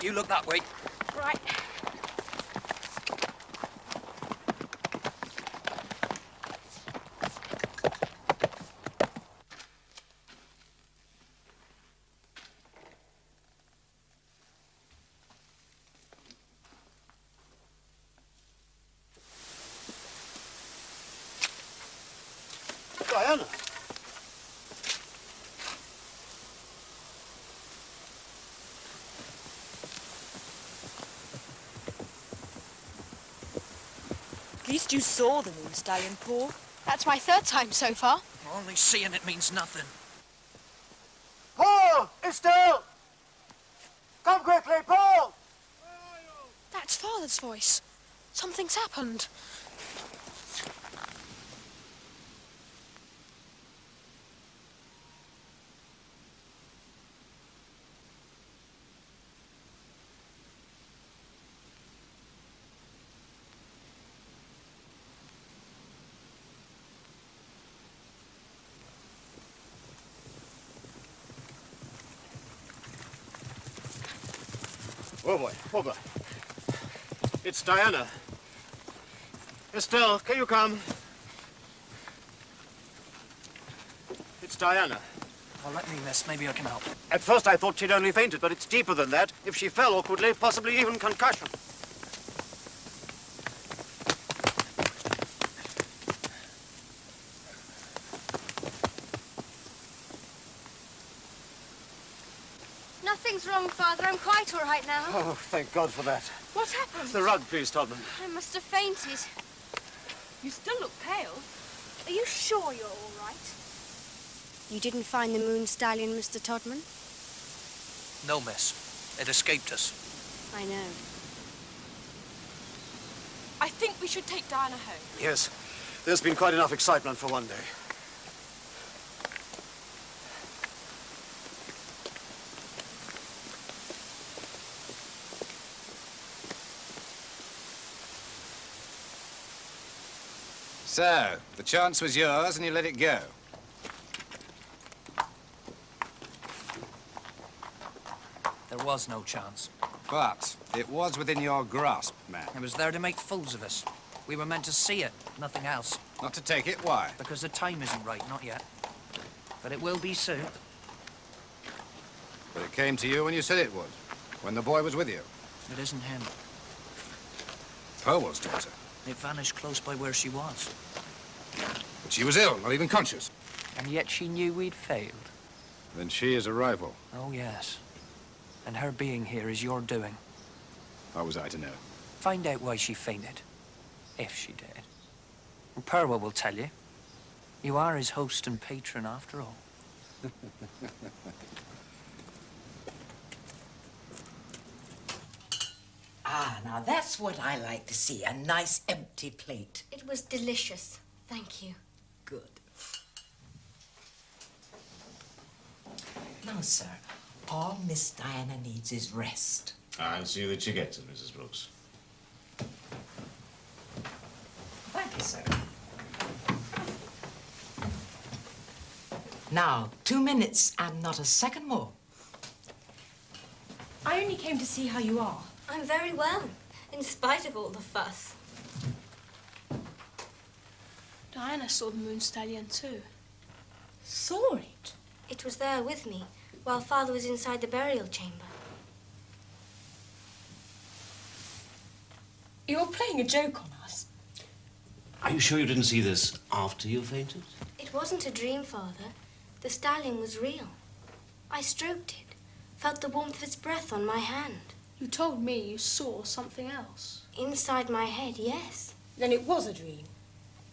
Speaker 4: You look that way.
Speaker 2: Right.
Speaker 10: Diana.
Speaker 7: At least you saw the Moon Stallion, Paul.
Speaker 2: That's my third time so far.
Speaker 4: Only seeing it means nothing.
Speaker 10: Paul! Estelle! Come quickly, Paul!
Speaker 2: That's Father's voice. Something's happened.
Speaker 10: Oh boy, oh boy. It's Diana. Estelle, can you come? It's Diana.
Speaker 4: Well, let me, miss. Maybe I can help.
Speaker 10: At first I thought she'd only fainted, but it's deeper than that. If she fell awkwardly, possibly even concussion.
Speaker 3: Nothing's wrong, Father. I'm quite all right now.
Speaker 10: Oh, thank God for that.
Speaker 2: What happened?
Speaker 10: The rug, please, Todman.
Speaker 3: I must have fainted.
Speaker 2: You still look pale. Are you sure you're all right?
Speaker 3: You didn't find the Moon Stallion, Mr. Todman?
Speaker 4: No, miss. It escaped us.
Speaker 3: I know.
Speaker 2: I think we should take Diana home.
Speaker 10: Yes. There's been quite enough excitement for one day.
Speaker 6: So, the chance was yours and you let it go.
Speaker 4: There was no chance.
Speaker 6: But it was within your grasp, man.
Speaker 4: It was there to make fools of us. We were meant to see it, nothing else.
Speaker 6: Not to take it, why?
Speaker 4: Because the time isn't right, not yet. But it will be soon.
Speaker 6: But it came to you when you said it would, when the boy was with you.
Speaker 4: It isn't him.
Speaker 6: Purwell's daughter.
Speaker 4: It vanished close by where she was.
Speaker 6: But she was ill, not even conscious.
Speaker 4: And yet she knew we'd failed.
Speaker 6: Then she is a rival.
Speaker 4: Oh, yes. And her being here is your doing.
Speaker 6: How was I to know?
Speaker 4: Find out why she fainted. If she did. And Purwell will tell you. You are his host and patron after all.
Speaker 5: Ah, now that's what I like to see, a nice empty plate.
Speaker 3: It was delicious. Thank you.
Speaker 5: Good. Now, sir, all Miss Diana needs is rest.
Speaker 1: I'll see that she gets it, Mrs. Brooks.
Speaker 5: Thank you, sir. Now, 2 minutes and not a second more.
Speaker 7: I only came to see how you are.
Speaker 3: I'm very well, in spite of all the fuss.
Speaker 2: Diana saw the Moon Stallion too.
Speaker 7: Saw it?
Speaker 3: It was there with me while Father was inside the burial chamber.
Speaker 7: You're playing a joke on us.
Speaker 1: Are you sure you didn't see this after you fainted?
Speaker 3: It wasn't a dream, Father. The stallion was real. I stroked it, felt the warmth of its breath on my hand.
Speaker 2: You told me you saw something else.
Speaker 3: Inside my head, yes.
Speaker 7: Then it was a dream.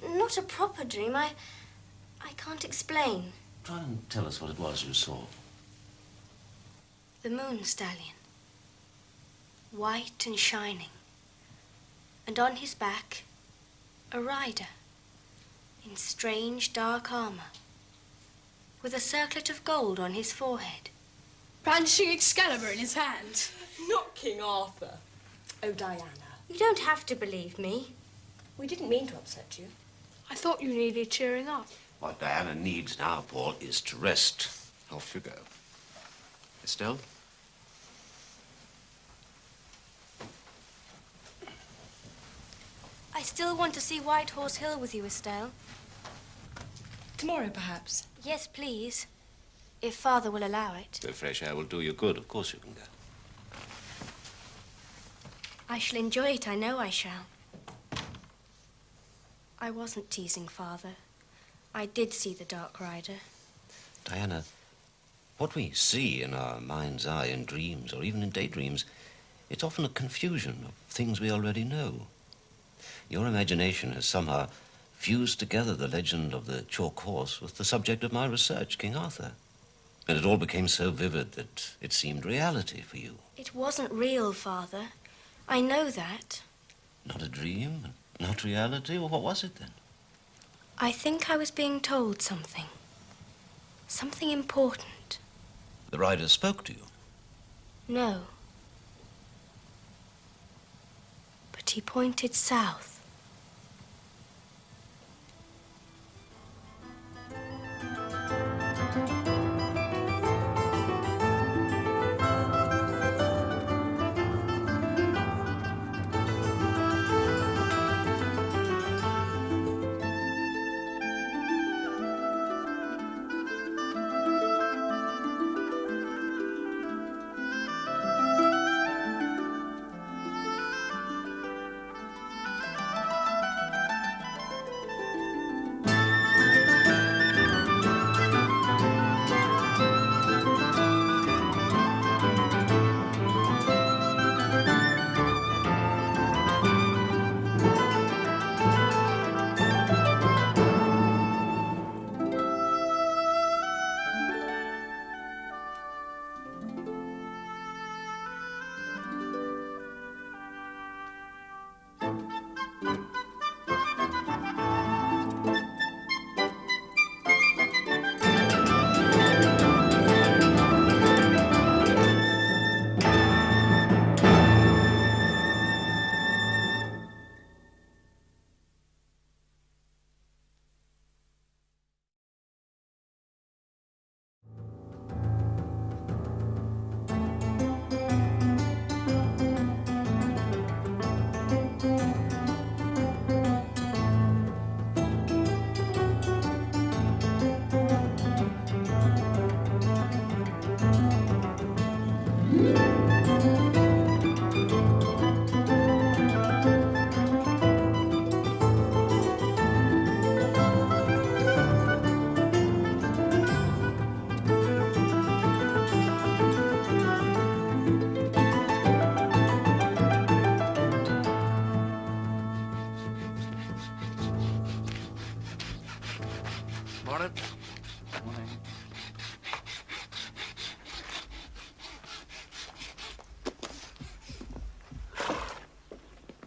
Speaker 3: Not a proper dream. I can't explain.
Speaker 1: Try and tell us what it was you saw.
Speaker 3: The Moon Stallion. White and shining. And on his back, a rider. In strange dark armor. With a circlet of gold on his forehead.
Speaker 2: Brandishing Excalibur in his hand.
Speaker 7: Not King Arthur. Oh, Diana.
Speaker 3: You don't have to believe me.
Speaker 7: We didn't mean to upset you.
Speaker 2: I thought you needed cheering up.
Speaker 1: What Diana needs now, Paul, is to rest. Off you go. Estelle?
Speaker 3: I still want to see White Horse Hill with you, Estelle.
Speaker 7: Tomorrow, perhaps.
Speaker 3: Yes, please. If Father will allow it.
Speaker 1: The fresh air will do you good. Of course you can go.
Speaker 3: I shall enjoy it, I know I shall. I wasn't teasing Father. I did see the Dark Rider.
Speaker 1: Diana, what we see in our mind's eye in dreams or even in daydreams, it's often a confusion of things we already know. Your imagination has somehow fused together the legend of the chalk horse with the subject of my research, King Arthur. And it all became so vivid that it seemed reality for you.
Speaker 3: It wasn't real, Father. I know that.
Speaker 1: Not a dream? Not reality? Well, what was it then?
Speaker 3: I think I was being told something. Something important.
Speaker 1: The rider spoke to you?
Speaker 3: No. But he pointed south.
Speaker 4: Morning.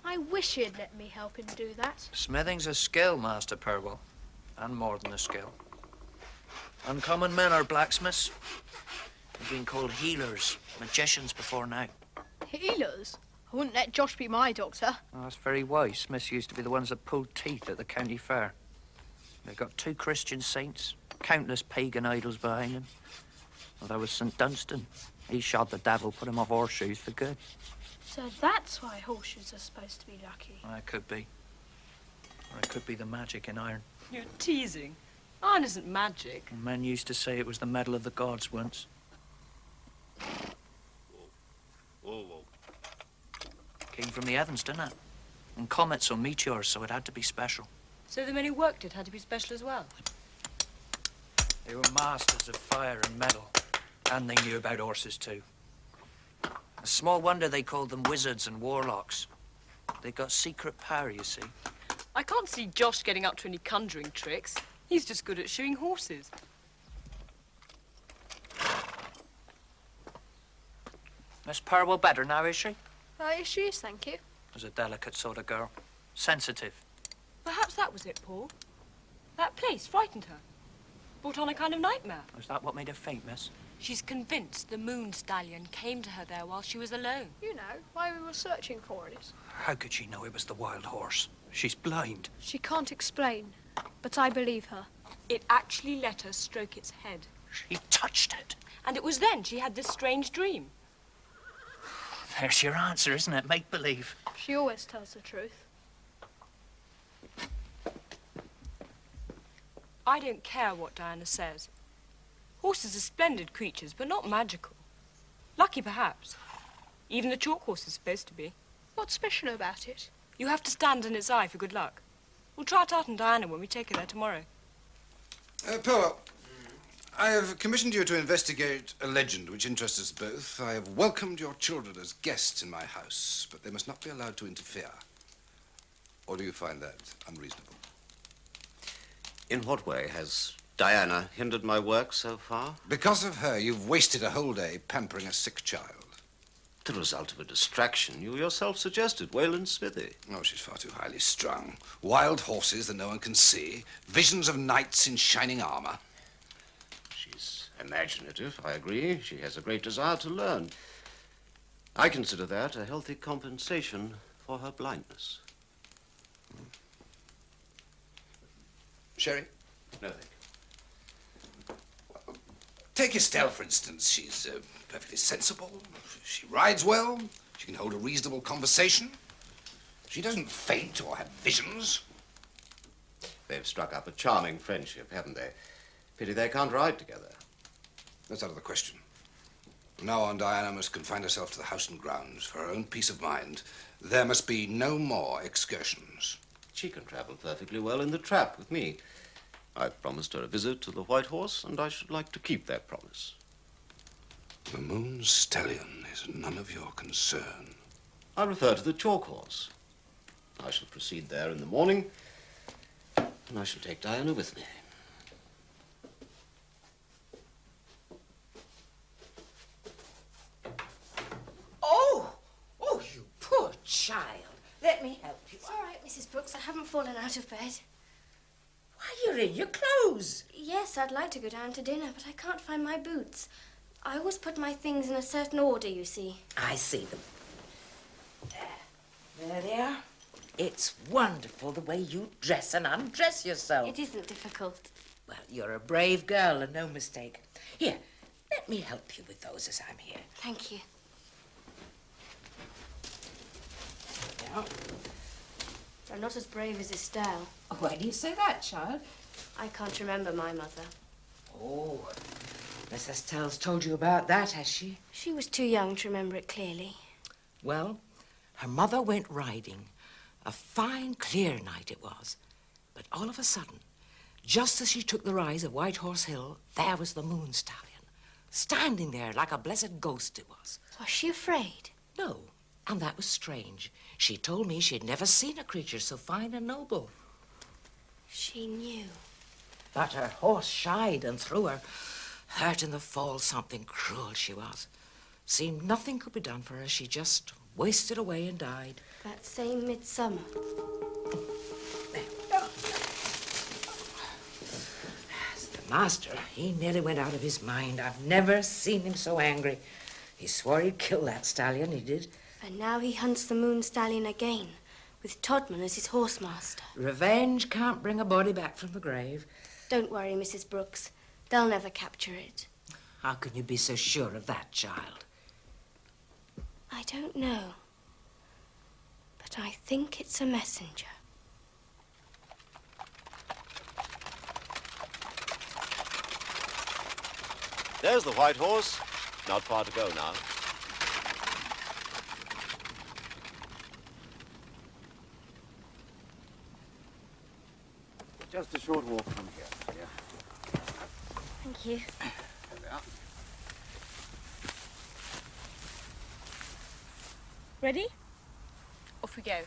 Speaker 2: I wish you'd let me help him do that.
Speaker 4: Smithing's a skill, Master Purwell, and more than a skill. Uncommon men are blacksmiths. They've been called healers, magicians before now.
Speaker 2: Healers? I wouldn't let Josh be my doctor.
Speaker 4: Oh, that's very wise. Smiths used to be the ones that pulled teeth at the county fair. They've got 2 Christian saints, countless pagan idols behind them. Well, there was St. Dunstan. He shot the devil, put him off horseshoes for good.
Speaker 2: So that's why horseshoes are supposed to be lucky.
Speaker 4: Well, that could be. Or it could be the magic in iron.
Speaker 7: You're teasing. Iron isn't magic.
Speaker 4: Men used to say it was the metal of the gods once.
Speaker 1: Whoa, whoa.
Speaker 4: Came from the heavens, didn't it? And comets or meteors, so it had to be special.
Speaker 7: So the men who worked it had to be special as well?
Speaker 4: They were masters of fire and metal. And they knew about horses, too. A small wonder they called them wizards and warlocks. They got secret power, you see.
Speaker 7: I can't see Josh getting up to any conjuring tricks. He's just good at shoeing horses.
Speaker 4: Miss Purwell better now, is she?
Speaker 2: Yes, she is, thank you.
Speaker 4: Was a delicate sort of girl. Sensitive.
Speaker 7: Perhaps that was it, Paul. That place frightened her. Brought on a kind of nightmare.
Speaker 4: Was that what made her faint, miss?
Speaker 7: She's convinced the Moon Stallion came to her there while she was alone.
Speaker 2: You know, why we were searching for it.
Speaker 4: How could she know it was the wild horse? She's blind.
Speaker 2: She can't explain, but I believe her.
Speaker 7: It actually let her stroke its head.
Speaker 4: She touched it.
Speaker 7: And it was then she had this strange dream.
Speaker 4: There's your answer, isn't it? Make-believe.
Speaker 2: She always tells the truth.
Speaker 7: I don't care what Diana says. Horses are splendid creatures, but not magical. Lucky, perhaps. Even the chalk horse is supposed to be.
Speaker 2: What's special about it?
Speaker 7: You have to stand in its eye for good luck. We'll try it out on Diana when we take her there tomorrow.
Speaker 6: Purwell, I have commissioned you to investigate a legend which interests us both. I have welcomed your children as guests in my house, but they must not be allowed to interfere. Or do you find that unreasonable?
Speaker 1: In what way has Diana hindered my work so far?
Speaker 6: Because of her, you've wasted a whole day pampering a sick child.
Speaker 1: The result of a distraction you yourself suggested, Wayland Smithy.
Speaker 6: Oh, she's far too highly strung. Wild horses that no one can see. Visions of knights in shining armor.
Speaker 1: She's imaginative, I agree. She has a great desire to learn. I consider that a healthy compensation for her blindness.
Speaker 6: Sherry?
Speaker 1: No, thank you.
Speaker 6: Take Estelle, for instance. She's perfectly sensible. She rides well. She can hold a reasonable conversation. She doesn't faint or have visions.
Speaker 1: They've struck up a charming friendship, haven't they? Pity they can't ride together.
Speaker 6: That's out of the question. From now on, Diana must confine herself to the house and grounds. For her own peace of mind, there must be no more excursions.
Speaker 1: She can travel perfectly well in the trap with me. I've promised her a visit to the White Horse, and I should like to keep that promise.
Speaker 6: The Moon Stallion is none of your concern.
Speaker 1: I refer to the Chalk Horse. I shall proceed there in the morning, and I shall take Diana with me.
Speaker 5: Oh, you poor child. Let me help you.
Speaker 3: It's all right, Mrs. Brooks. I haven't fallen out of bed.
Speaker 5: Why, you're in your clothes.
Speaker 3: Yes, I'd like to go down to dinner, but I can't find my boots. I always put my things in a certain order, you see.
Speaker 5: I see them. There they are. It's wonderful the way you dress and undress yourself.
Speaker 3: It isn't difficult.
Speaker 5: Well, you're a brave girl and no mistake. Here, let me help you with those as I'm here.
Speaker 3: Thank you.
Speaker 5: Now,
Speaker 3: I'm not as brave as Estelle.
Speaker 5: why do you say that, child?
Speaker 3: I can't remember my mother.
Speaker 5: Oh, Miss Estelle's told you about that, has she?
Speaker 3: She was too young to remember it clearly.
Speaker 5: Well, her mother went riding. A fine, clear night it was. But all of a sudden, just as she took the rise of White Horse Hill, there was the Moon Stallion. Standing there like a blessed ghost it was.
Speaker 3: Was she afraid?
Speaker 5: No, and that was strange. She told me she had never seen a creature so fine and noble.
Speaker 3: She knew.
Speaker 5: But her horse shied and threw her. Hurt in the fall, something cruel she was. Seemed nothing could be done for her. She just wasted away and died.
Speaker 3: That same midsummer.
Speaker 5: The master, he nearly went out of his mind. I've never seen him so angry. He swore he'd kill that stallion, he did.
Speaker 3: And now he hunts the Moon Stallion again, with Todman as his horse master.
Speaker 5: Revenge can't bring a body back from the grave.
Speaker 3: Don't worry, Mrs. Brooks. They'll never capture it.
Speaker 5: How can you be so sure of that, child?
Speaker 3: I don't know. But I think it's a messenger.
Speaker 10: There's the white horse. Not far to go now. Just a short walk from here. Yeah.
Speaker 3: Thank you.
Speaker 10: There we are.
Speaker 7: Ready? Off we go.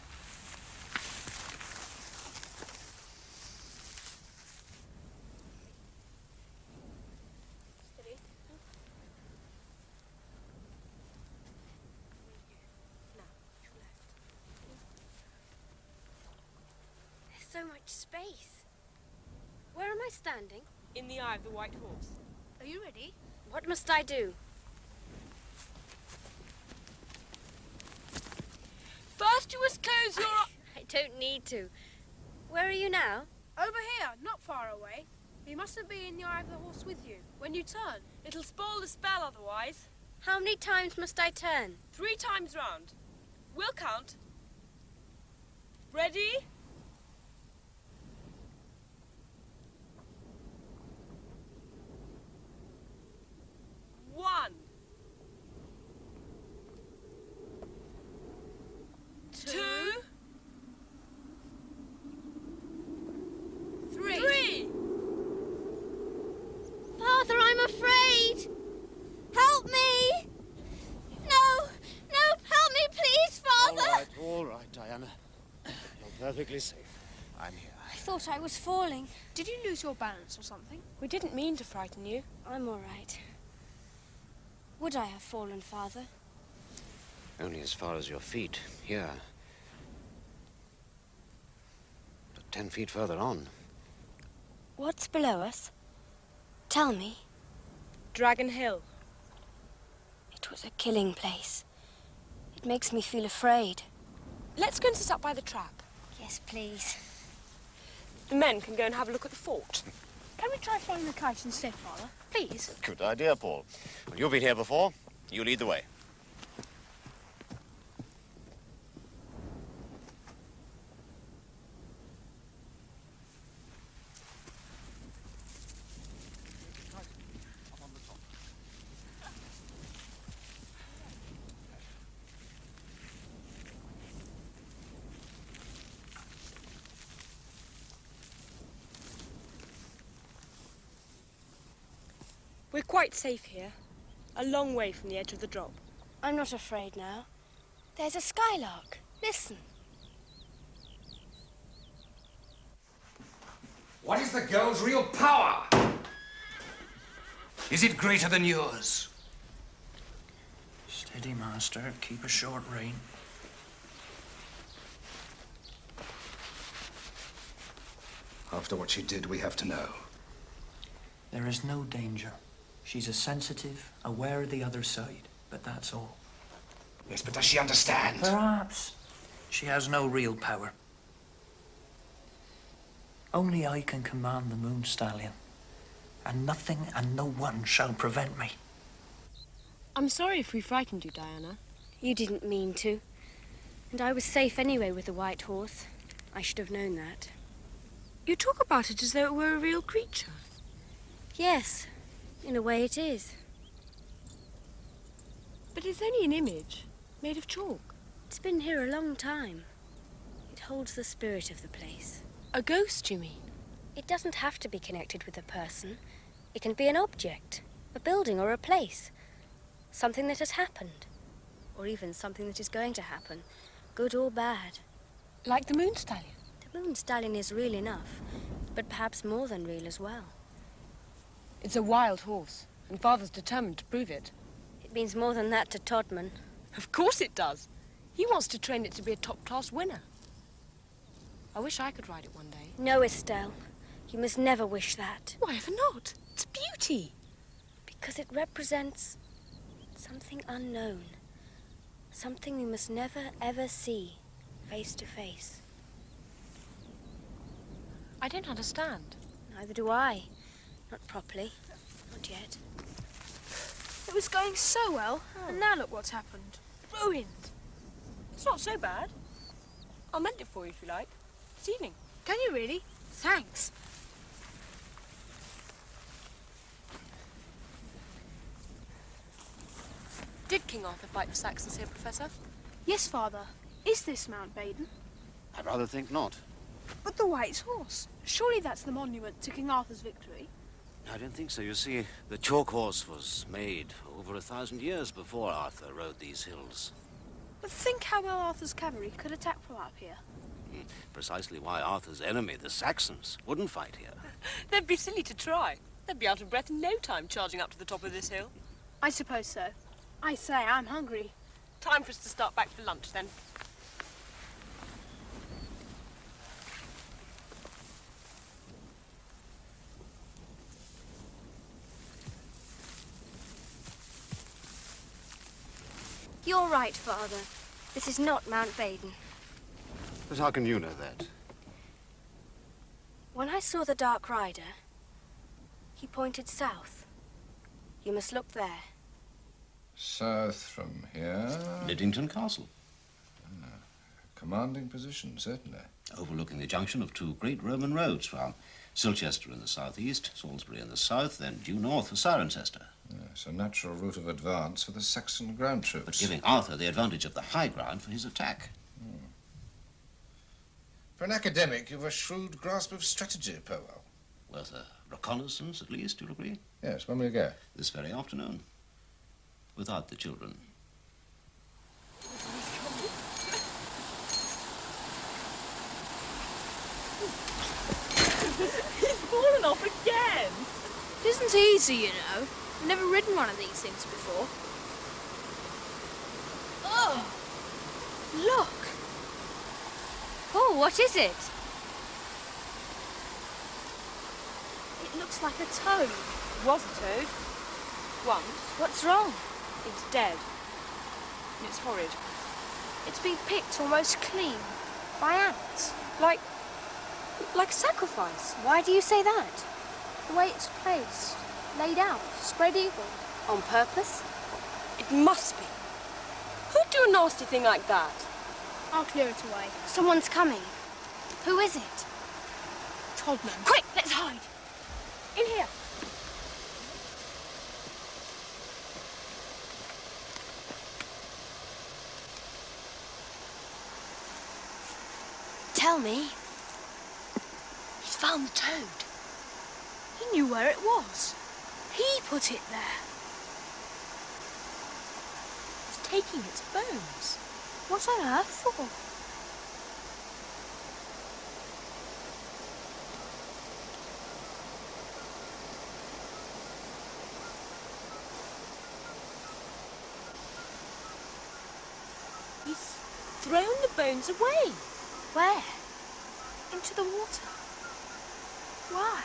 Speaker 3: So much space. Where am I standing?
Speaker 7: In the eye of the white horse.
Speaker 2: Are you ready?
Speaker 3: What must I do?
Speaker 7: First you must close your eyes.
Speaker 3: I don't need to. Where are you now?
Speaker 2: Over here, not far away. You mustn't be in the eye of the horse with you. When you turn.
Speaker 7: It'll spoil the spell otherwise.
Speaker 3: How many times must I turn?
Speaker 7: 3 times round. We'll count. Ready? 1. 2. 3.
Speaker 3: Father, I'm afraid. Help me. No, help me, please, Father.
Speaker 10: All right, Diana. You're perfectly safe. I'm here.
Speaker 3: I thought I was falling.
Speaker 2: Did you lose your balance or something?
Speaker 7: We didn't mean to frighten you.
Speaker 3: I'm all right. Would I have fallen, Father?
Speaker 1: Only as far as your feet, here. But 10 feet further on.
Speaker 3: What's below us? Tell me.
Speaker 7: Dragon Hill.
Speaker 3: It was a killing place. It makes me feel afraid.
Speaker 7: Let's go and sit up by the trap.
Speaker 3: Yes, please.
Speaker 7: The men can go and have a look at the fort.
Speaker 2: Can we try flying the kite instead, Father? Please.
Speaker 10: Good idea, Paul. Well, you've been here before. You lead the way.
Speaker 7: We're quite safe here. A long way from the edge of the drop.
Speaker 3: I'm not afraid now. There's a skylark. Listen.
Speaker 8: What is the girl's real power? Is it greater than yours?
Speaker 4: Steady, master. Keep a short rein.
Speaker 6: After what she did, we have to know.
Speaker 4: There is no danger. She's a sensitive, aware of the other side, but that's all.
Speaker 8: Yes, but does she understand?
Speaker 4: Perhaps. She has no real power. Only I can command the Moon Stallion, and nothing and no one shall prevent me.
Speaker 7: I'm sorry if we frightened you, Diana.
Speaker 3: You didn't mean to. And I was safe anyway with the white horse. I should have known that.
Speaker 7: You talk about it as though it were a real creature.
Speaker 3: Yes, in a way it is.
Speaker 7: But it's only an image, made of chalk.
Speaker 3: It's been here a long time. It holds the spirit of the place.
Speaker 7: A ghost, you mean?
Speaker 3: It doesn't have to be connected with a person. It can be an object, a building or a place. Something that has happened. Or even something that is going to happen, good or bad.
Speaker 7: Like the Moon Stallion?
Speaker 3: The Moon Stallion is real enough, but perhaps more than real as well.
Speaker 7: It's a wild horse, and Father's determined to prove it.
Speaker 3: It means more than that to Todman.
Speaker 7: Of course it does. He wants to train it to be a top-class winner. I wish I could ride it one day.
Speaker 3: No, Estelle. You must never wish that.
Speaker 7: Why ever not? It's beauty.
Speaker 3: Because it represents something unknown. Something we must never, ever see face to face.
Speaker 7: I don't understand.
Speaker 3: Neither do I. Not properly. Not yet.
Speaker 2: It was going so well, and now look what's happened. Ruined.
Speaker 7: It's not so bad. I'll mend it for you if you like. This evening.
Speaker 2: Can you really? Thanks.
Speaker 11: Did King Arthur fight the Saxons here, Professor?
Speaker 2: Yes, Father. Is this Mount Baden?
Speaker 10: I'd rather think not.
Speaker 2: But the White Horse. Surely that's the monument to King Arthur's victory.
Speaker 10: I don't think so. You see, the chalk horse was made over 1,000 years before Arthur rode these hills.
Speaker 2: But think how well Arthur's cavalry could attack from up here.
Speaker 10: Precisely why Arthur's enemy, the Saxons, wouldn't fight here.
Speaker 11: They'd be silly to try. They'd be out of breath in no time charging up to the top of this hill.
Speaker 2: I suppose so. I say, I'm hungry.
Speaker 11: Time for us to start back for lunch, then.
Speaker 3: You're right, Father. This is not Mount Baden.
Speaker 10: But how can you know that?
Speaker 3: When I saw the Dark Rider, he pointed south. You must look there.
Speaker 9: South from here?
Speaker 1: Liddington Castle.
Speaker 9: Commanding position, certainly.
Speaker 1: Overlooking the junction of two great Roman roads from Silchester in the southeast, Salisbury in the south, then due north for Cirencester.
Speaker 9: Yes, a natural route of advance for the Saxon ground troops.
Speaker 1: But giving Arthur the advantage of the high ground for his attack.
Speaker 9: For an academic, you've a shrewd grasp of strategy, Purwell.
Speaker 1: Worth a reconnaissance, at least, you'll agree?
Speaker 9: Yes, when will you go?
Speaker 1: This very afternoon. Without the children.
Speaker 11: He's fallen off again!
Speaker 2: It isn't easy, you know. I've never ridden one of these things before. Oh! Look!
Speaker 3: Oh, what is it?
Speaker 2: It looks like a toad.
Speaker 11: It was a toad. Once.
Speaker 3: What's wrong?
Speaker 11: It's dead. And it's horrid.
Speaker 2: It's been picked almost clean by ants.
Speaker 11: Like a sacrifice.
Speaker 3: Why do you say that?
Speaker 2: The way it's placed, laid out, spread eagle.
Speaker 3: On purpose?
Speaker 11: It must be. Who'd do a nasty thing like that?
Speaker 2: I'll clear it away.
Speaker 3: Someone's coming. Who is it?
Speaker 2: Todman.
Speaker 3: Quick, let's hide.
Speaker 2: In here.
Speaker 3: Tell me. He's found the toad.
Speaker 2: He knew where it was. He put it there.
Speaker 11: It's taking its bones.
Speaker 2: What on earth for?
Speaker 11: He's thrown the bones away.
Speaker 2: Where? Into the water. Why?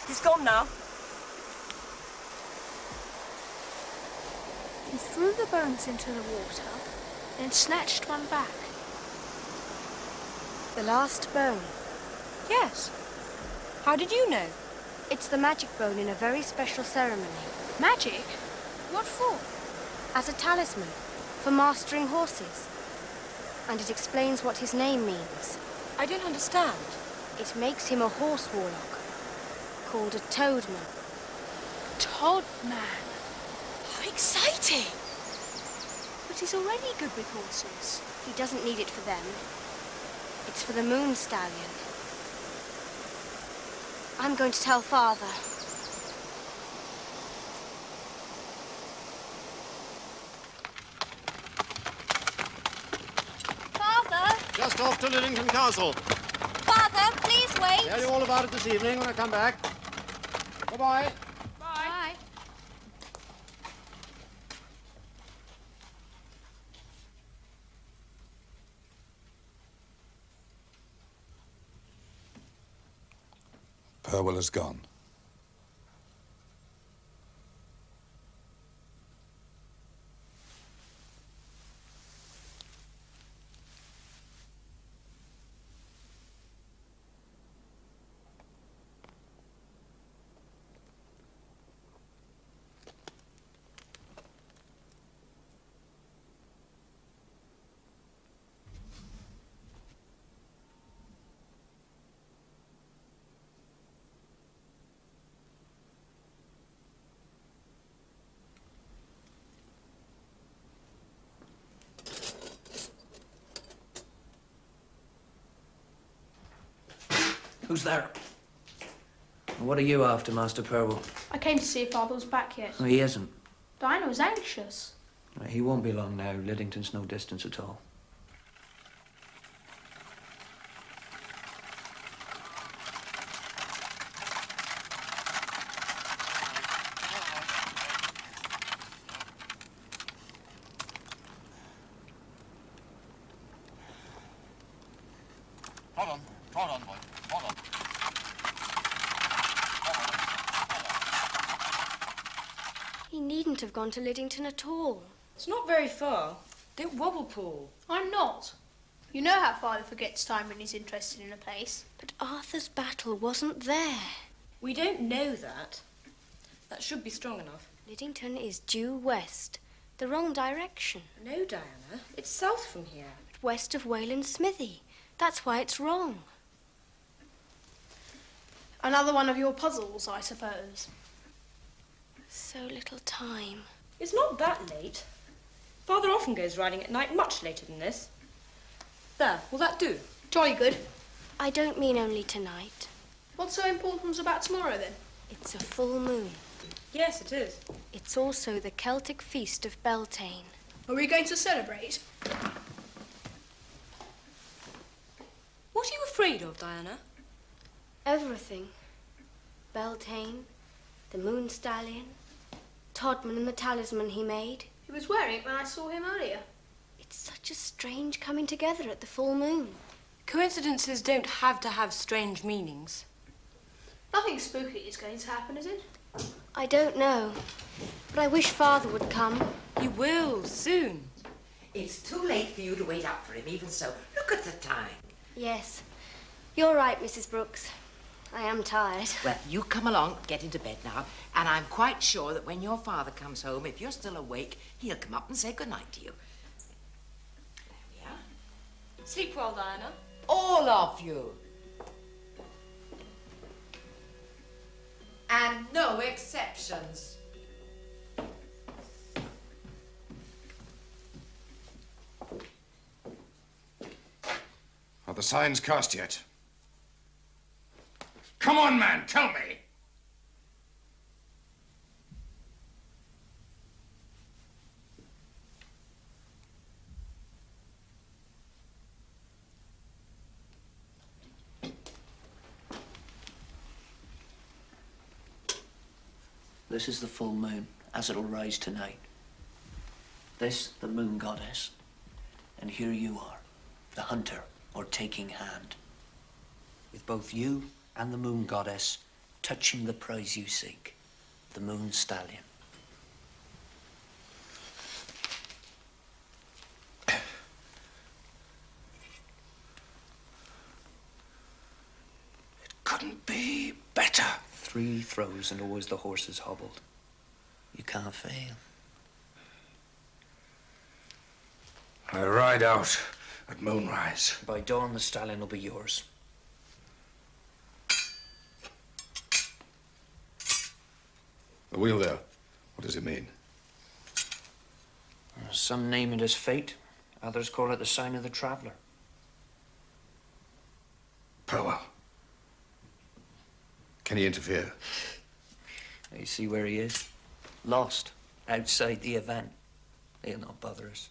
Speaker 11: He's gone now.
Speaker 2: He threw the bones into the water, then snatched one back.
Speaker 3: The last bone.
Speaker 11: Yes. How did you know?
Speaker 3: It's the magic bone in a very special ceremony.
Speaker 2: Magic? What for?
Speaker 3: As a talisman for mastering horses. And it explains what his name means.
Speaker 11: I don't understand.
Speaker 3: It makes him a horse warlock, called a toadman.
Speaker 2: Todman.
Speaker 11: How exciting!
Speaker 2: But he's already good with horses.
Speaker 3: He doesn't need it for them. It's for the Moon Stallion. I'm going to tell Father.
Speaker 2: Father!
Speaker 10: Just off to Liddington Castle.
Speaker 3: Father, please wait.
Speaker 10: Tell you all about it this evening when I come back. Bye-bye.
Speaker 2: Bye.
Speaker 8: Purwell has gone.
Speaker 4: Who's there? What are you after, Master Purwell?
Speaker 2: I came to see if Father was back yet.
Speaker 4: Oh, he isn't.
Speaker 2: Diana was anxious.
Speaker 4: He won't be long now. Liddington's no distance at all.
Speaker 10: Hold on, boy. Hold on.
Speaker 3: He needn't have gone to Liddington at all.
Speaker 7: It's not very far. Don't wobble, Paul.
Speaker 2: I'm not. You know how Father forgets time when he's interested in a place.
Speaker 3: But Arthur's battle wasn't there.
Speaker 7: We don't know that. That should be strong enough.
Speaker 3: Liddington is due west, the wrong direction.
Speaker 7: No, Diana. It's south from here.
Speaker 3: West of Wayland Smithy. That's why it's wrong.
Speaker 2: Another one of your puzzles, I suppose.
Speaker 3: So little time.
Speaker 7: It's not that late. Father often goes riding at night much later than this. There, will that do?
Speaker 2: Jolly good.
Speaker 3: I don't mean only tonight.
Speaker 2: What's so important about tomorrow, then?
Speaker 3: It's a full moon.
Speaker 7: Yes, it is.
Speaker 3: It's also the Celtic feast of Beltane.
Speaker 2: Are we going to celebrate?
Speaker 7: What are you afraid of, Diana?
Speaker 3: Everything. Beltane, the Moon Stallion, Todman and the talisman he made.
Speaker 2: He was wearing it when I saw him earlier.
Speaker 3: It's such a strange coming together at the full moon.
Speaker 7: Coincidences don't have to have strange meanings.
Speaker 2: Nothing spooky is going to happen, is it?
Speaker 3: I don't know, but I wish Father would come.
Speaker 7: He will, soon.
Speaker 5: It's too late for you to wait up for him, even so. Look at the time.
Speaker 3: Yes, you're right, Mrs. Brooks. I am tired.
Speaker 5: Well, you come along, get into bed now, and I'm quite sure that when your father comes home, if you're still awake, he'll come up and say goodnight to you. There we are.
Speaker 7: Sleep well, Diana.
Speaker 5: All of you. And no exceptions.
Speaker 6: Are the signs cast yet? Come on, man, tell me.
Speaker 4: This is the full moon, as it'll rise tonight. This, the moon goddess. And here you are, the hunter, or taking hand. With both you and the moon goddess touching the prize you seek, the Moon Stallion.
Speaker 6: It couldn't be better.
Speaker 4: 3 throws and always the horse is hobbled. You can't fail.
Speaker 6: I ride out at moonrise.
Speaker 4: By dawn, the stallion will be yours.
Speaker 6: The wheel there, what does it mean?
Speaker 4: Some name it as fate. Others call it the sign of the traveller.
Speaker 6: Purwell. Can he interfere?
Speaker 4: You see where he is? Lost, outside the event. He'll not bother us.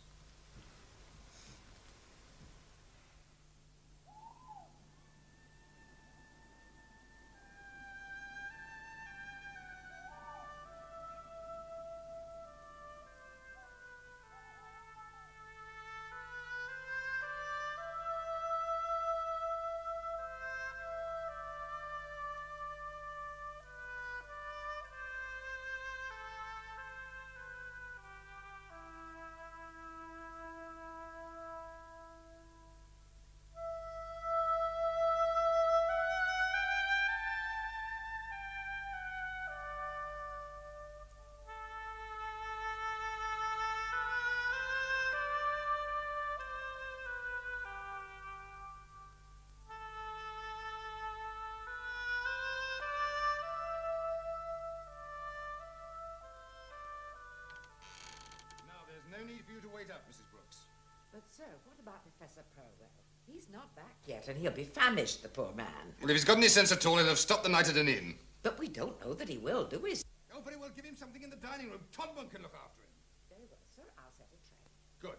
Speaker 6: Now, there's no need for you to wait up, Mrs. Brooks.
Speaker 5: But, sir, what about Professor Purwell? He's not back yet, and he'll be famished, the poor man.
Speaker 8: Well, if he's got any sense at all, he'll have stopped the night at an inn.
Speaker 5: But we don't know that he will, do we?
Speaker 8: Oh, very well, give him something in the dining room. Todman can look after him.
Speaker 5: Very well, sir. I'll set a tray.
Speaker 8: Good.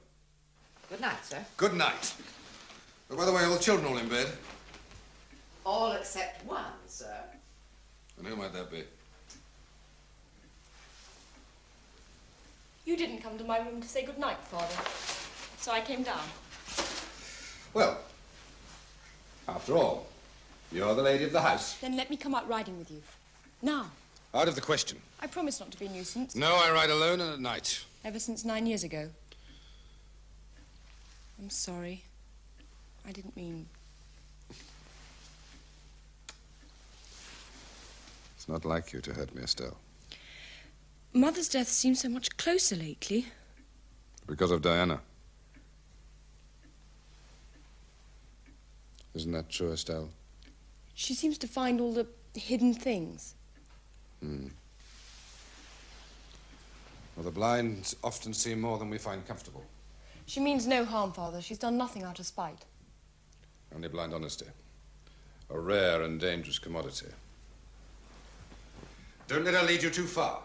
Speaker 5: Good night, sir.
Speaker 8: Good night. Oh, by the way, are the children all in bed?
Speaker 5: All except one, sir.
Speaker 8: And who might that be?
Speaker 7: You didn't come to my room to say good night, Father. So I came down.
Speaker 8: Well, after all, you're the lady of the house.
Speaker 7: Then let me come out riding with you. Now.
Speaker 8: Out of the question.
Speaker 7: I promise not to be a nuisance.
Speaker 8: No, I ride alone and at night.
Speaker 7: Ever since 9 years ago. I'm sorry. I didn't mean...
Speaker 8: It's not like you to hurt me, Estelle.
Speaker 7: Mother's death seems so much closer lately.
Speaker 8: Because of Diana. Isn't that true, Estelle?
Speaker 7: She seems to find all the hidden things.
Speaker 8: Well, the blind often see more than we find comfortable.
Speaker 7: She means no harm, Father. She's done nothing out of spite.
Speaker 8: Only blind honesty. A rare and dangerous commodity. Don't let her lead you too far.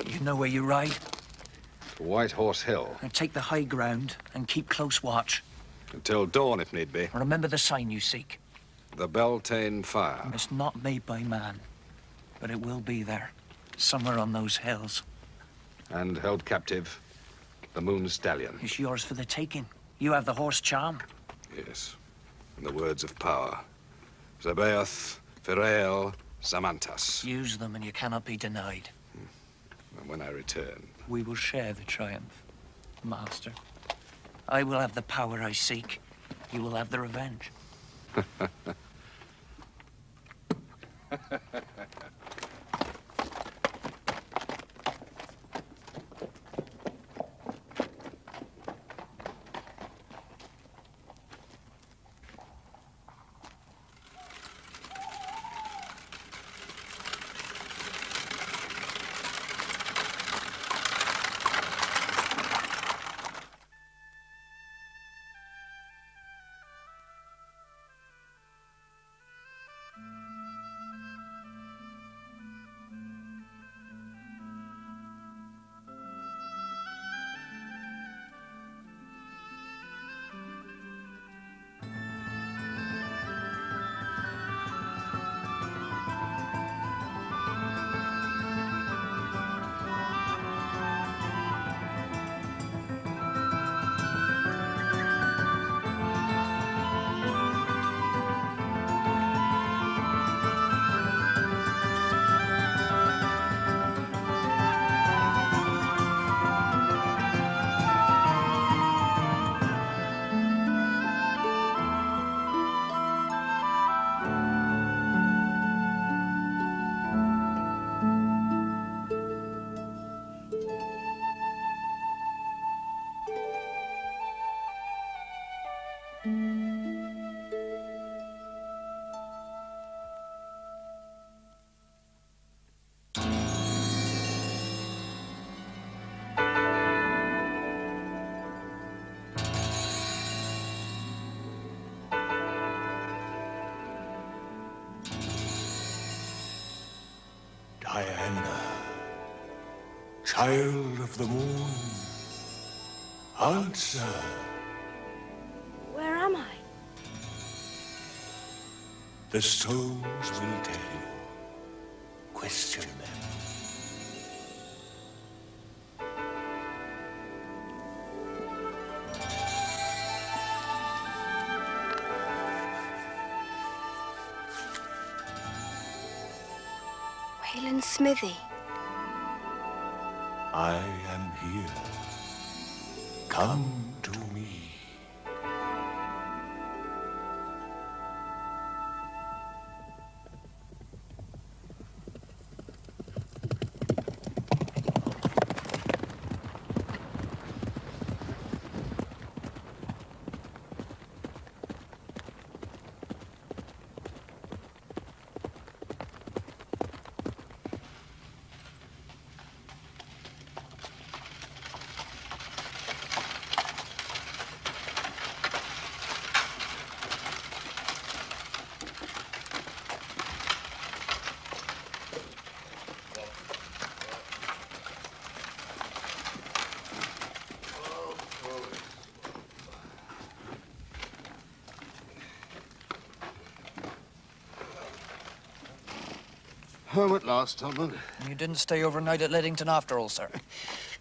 Speaker 4: You know where you ride?
Speaker 8: White Horse Hill.
Speaker 4: And take the high ground and keep close watch.
Speaker 8: Until dawn, if need be.
Speaker 4: Remember the sign you seek.
Speaker 8: The Beltane Fire.
Speaker 4: It's not made by man, but it will be there, somewhere on those hills.
Speaker 8: And held captive, the Moon Stallion.
Speaker 4: It's yours for the taking. You have the horse charm.
Speaker 8: Yes, and the words of power. Zebaoth, Firael, Samantas.
Speaker 4: Use them and you cannot be denied.
Speaker 8: And when I return...
Speaker 4: We will share the triumph, Master. I will have the power I seek. You will have the revenge.
Speaker 12: child of the moon, answer.
Speaker 3: Where am I?
Speaker 12: The stones will tell you. Question them.
Speaker 3: Wayland's smithy.
Speaker 12: I am here. Come to me.
Speaker 10: Home at last, Tubman.
Speaker 4: You didn't stay overnight at Leadington after all, sir.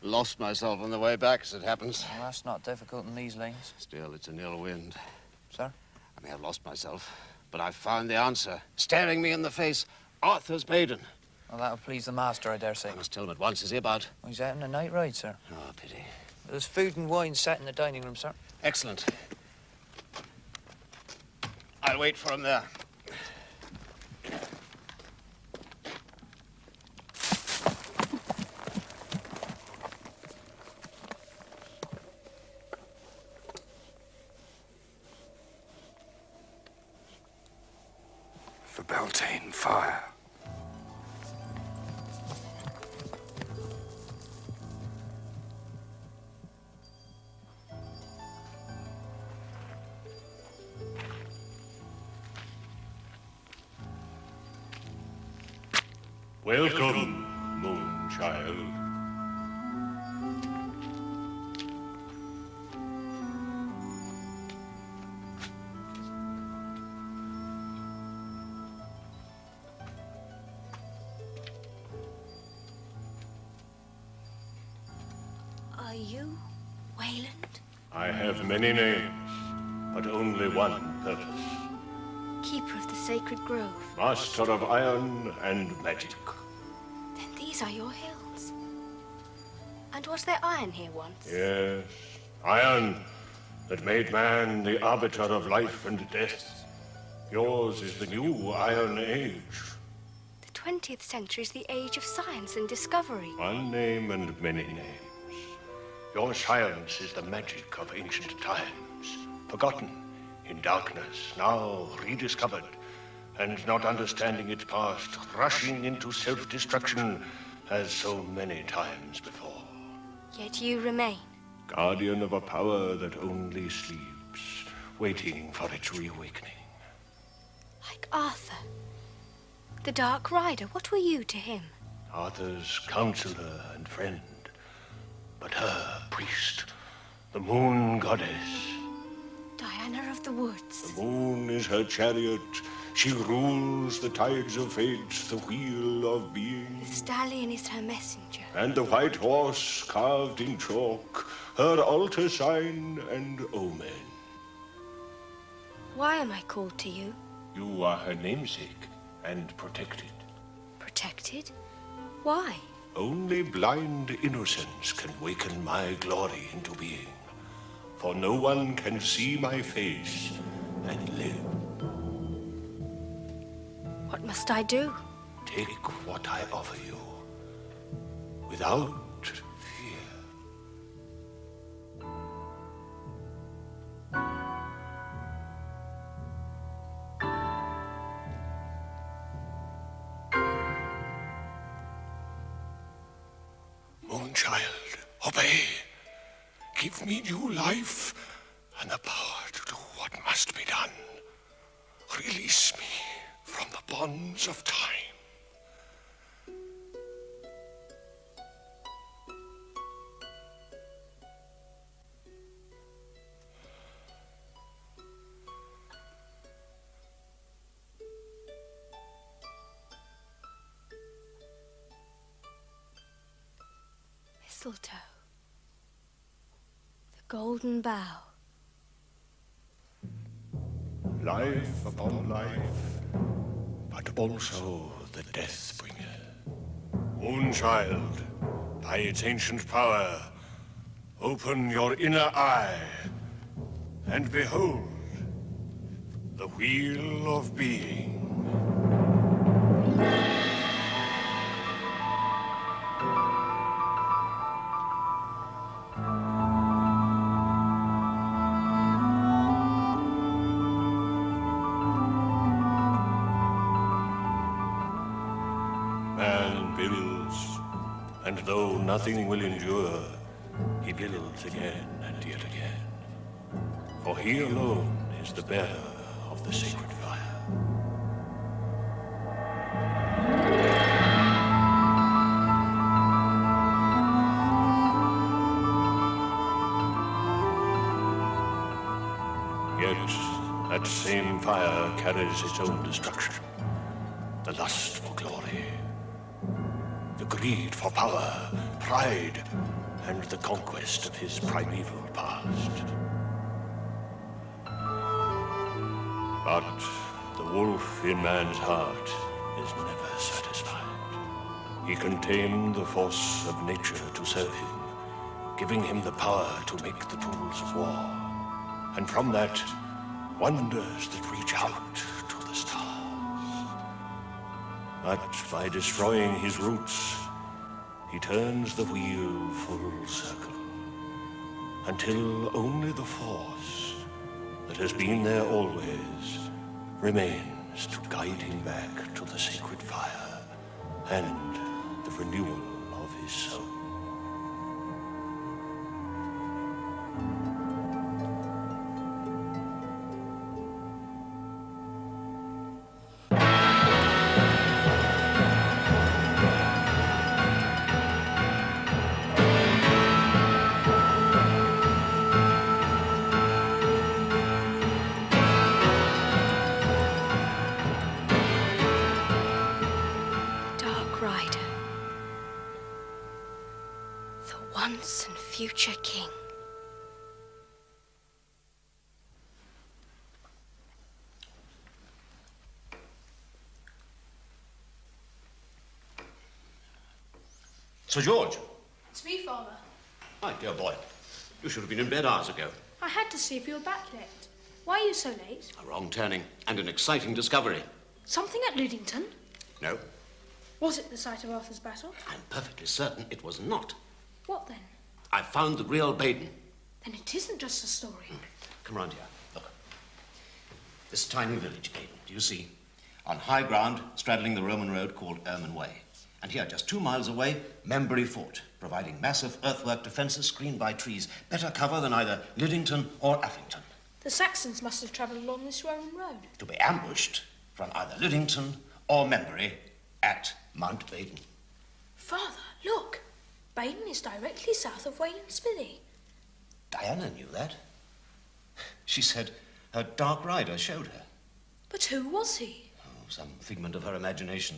Speaker 10: Lost myself on the way back, as it happens.
Speaker 4: Well, that's not difficult in these lanes.
Speaker 10: Still, it's an ill wind.
Speaker 4: Sir?
Speaker 10: I may have lost myself, but I've found the answer. Staring me in the face, Arthur's maiden.
Speaker 4: Well, that'll please the master, I dare say.
Speaker 10: I must tell him at once. Is he about?
Speaker 4: Well, he's out on a night ride, sir.
Speaker 10: Oh, pity.
Speaker 4: There's food and wine set in the dining room, sir.
Speaker 10: Excellent. I'll wait for him there.
Speaker 12: The Beltane fire. Welcome, Moon Child.
Speaker 3: Are you Wayland?
Speaker 12: I have many names, but only one purpose.
Speaker 3: Keeper of the sacred grove.
Speaker 12: Master of iron and magic.
Speaker 3: Then these are your hills. And was there iron here once?
Speaker 12: Yes, iron that made man the arbiter of life and death. Yours is the new Iron Age.
Speaker 3: The 20th century is the age of science and discovery.
Speaker 12: One name and many names. Your science is the magic of ancient times, forgotten in darkness, now rediscovered, and not understanding its past, rushing into self-destruction as so many times before.
Speaker 3: Yet you remain.
Speaker 12: Guardian of a power that only sleeps, waiting for its reawakening.
Speaker 3: Like Arthur. The Dark Rider, what were you to him?
Speaker 12: Arthur's counselor and friend, but her priest, the moon goddess.
Speaker 3: Diana of the woods.
Speaker 12: The moon is her chariot. She rules the tides of fate, the wheel of being.
Speaker 3: The stallion is her messenger.
Speaker 12: And the white horse carved in chalk, her altar sign and omen.
Speaker 3: Why am I called to you?
Speaker 12: You are her namesake and protected.
Speaker 3: Protected? Why?
Speaker 12: Only blind innocence can waken my glory into being. For no one can see my face and live.
Speaker 3: What must I do?
Speaker 12: Take what I offer you, without fear. Moonchild, obey. Give me new life and the power to do what must be done. Release me from the bonds of time.
Speaker 3: mistletoe, the golden bough.
Speaker 12: Life upon life, but also the death bringer. Moonchild, by its ancient power, open your inner eye, and behold, the wheel of being. Man builds, and though nothing will endure, he builds again and yet again. For he alone is the bearer of the sacred fire. Yet that same fire carries its own destruction. The lust for glory, the greed for power, pride, and the conquest of his primeval past. But the wolf in man's heart is never satisfied. He can tame the force of nature to serve him, giving him the power to make the tools of war. And from that, wonders that reach out to the stars. But by destroying his roots, he turns the wheel full circle, until only the force that has been there always remains to guide him back to the sacred fire and the renewal of his soul.
Speaker 3: Once and future king.
Speaker 1: Sir George.
Speaker 2: It's me, Father.
Speaker 1: My dear boy, you should have been in bed hours ago.
Speaker 2: I had to see if you were back yet. Why are you so late?
Speaker 1: A wrong turning and an exciting discovery.
Speaker 2: Something at Lidington?
Speaker 1: No,
Speaker 2: Was it the site of Arthur's battle?
Speaker 1: I'm perfectly certain it was not.
Speaker 2: What then?
Speaker 1: I found the real Baden.
Speaker 2: Then it isn't just a story.
Speaker 1: Come round here. Look. This tiny village, Baden, do you see? On high ground, straddling the Roman road called Erman Way. And here, just 2 miles away, Membury Fort, providing massive earthwork defences screened by trees. Better cover than either Lidington or Affington.
Speaker 2: The Saxons must have travelled along this Roman road.
Speaker 1: To be ambushed from either Lidington or Membury at Mount Baden.
Speaker 2: Father, look. Baden is directly south of Wayland Smithy.
Speaker 1: Diana knew that. She said her dark rider showed her.
Speaker 2: But who was he?
Speaker 1: Oh, some figment of her imagination.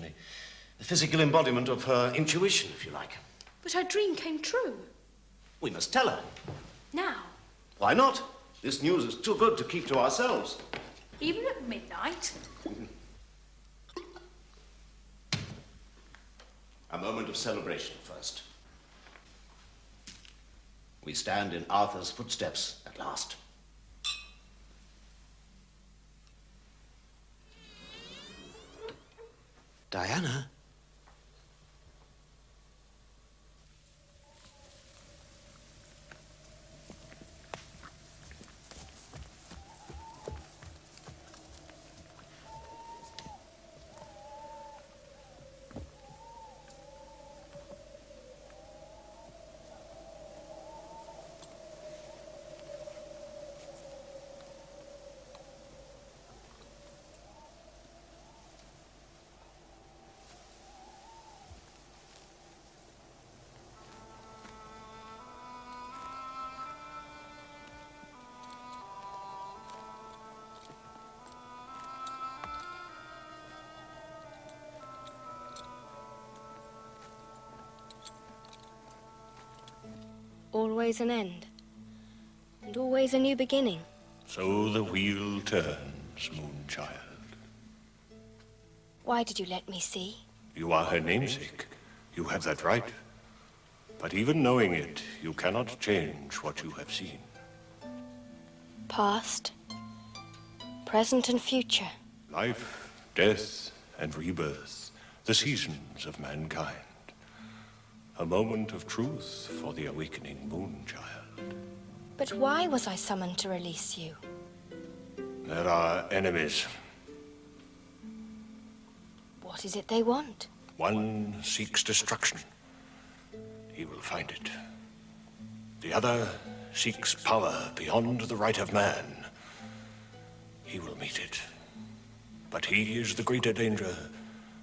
Speaker 1: The physical embodiment of her intuition, if you like.
Speaker 2: But her dream came true.
Speaker 1: We must tell her.
Speaker 2: Now?
Speaker 1: Why not? This news is too good to keep to ourselves.
Speaker 2: Even at midnight?
Speaker 1: A moment of celebration first. We stand in Arthur's footsteps at last. Diana?
Speaker 3: always an end. And always a new beginning.
Speaker 12: So the wheel turns, Moonchild.
Speaker 3: Why did you let me see?
Speaker 12: You are her namesake. You have that right. But even knowing it, you cannot change what you have seen.
Speaker 3: Past, present and future.
Speaker 12: Life, death, and rebirth, the seasons of mankind. A moment of truth for the awakening Moonchild.
Speaker 3: But why was I summoned to release you?
Speaker 12: There are enemies.
Speaker 3: What is it they want?
Speaker 12: One seeks destruction. He will find it. The other seeks power beyond the right of man. He will meet it. But he is the greater danger,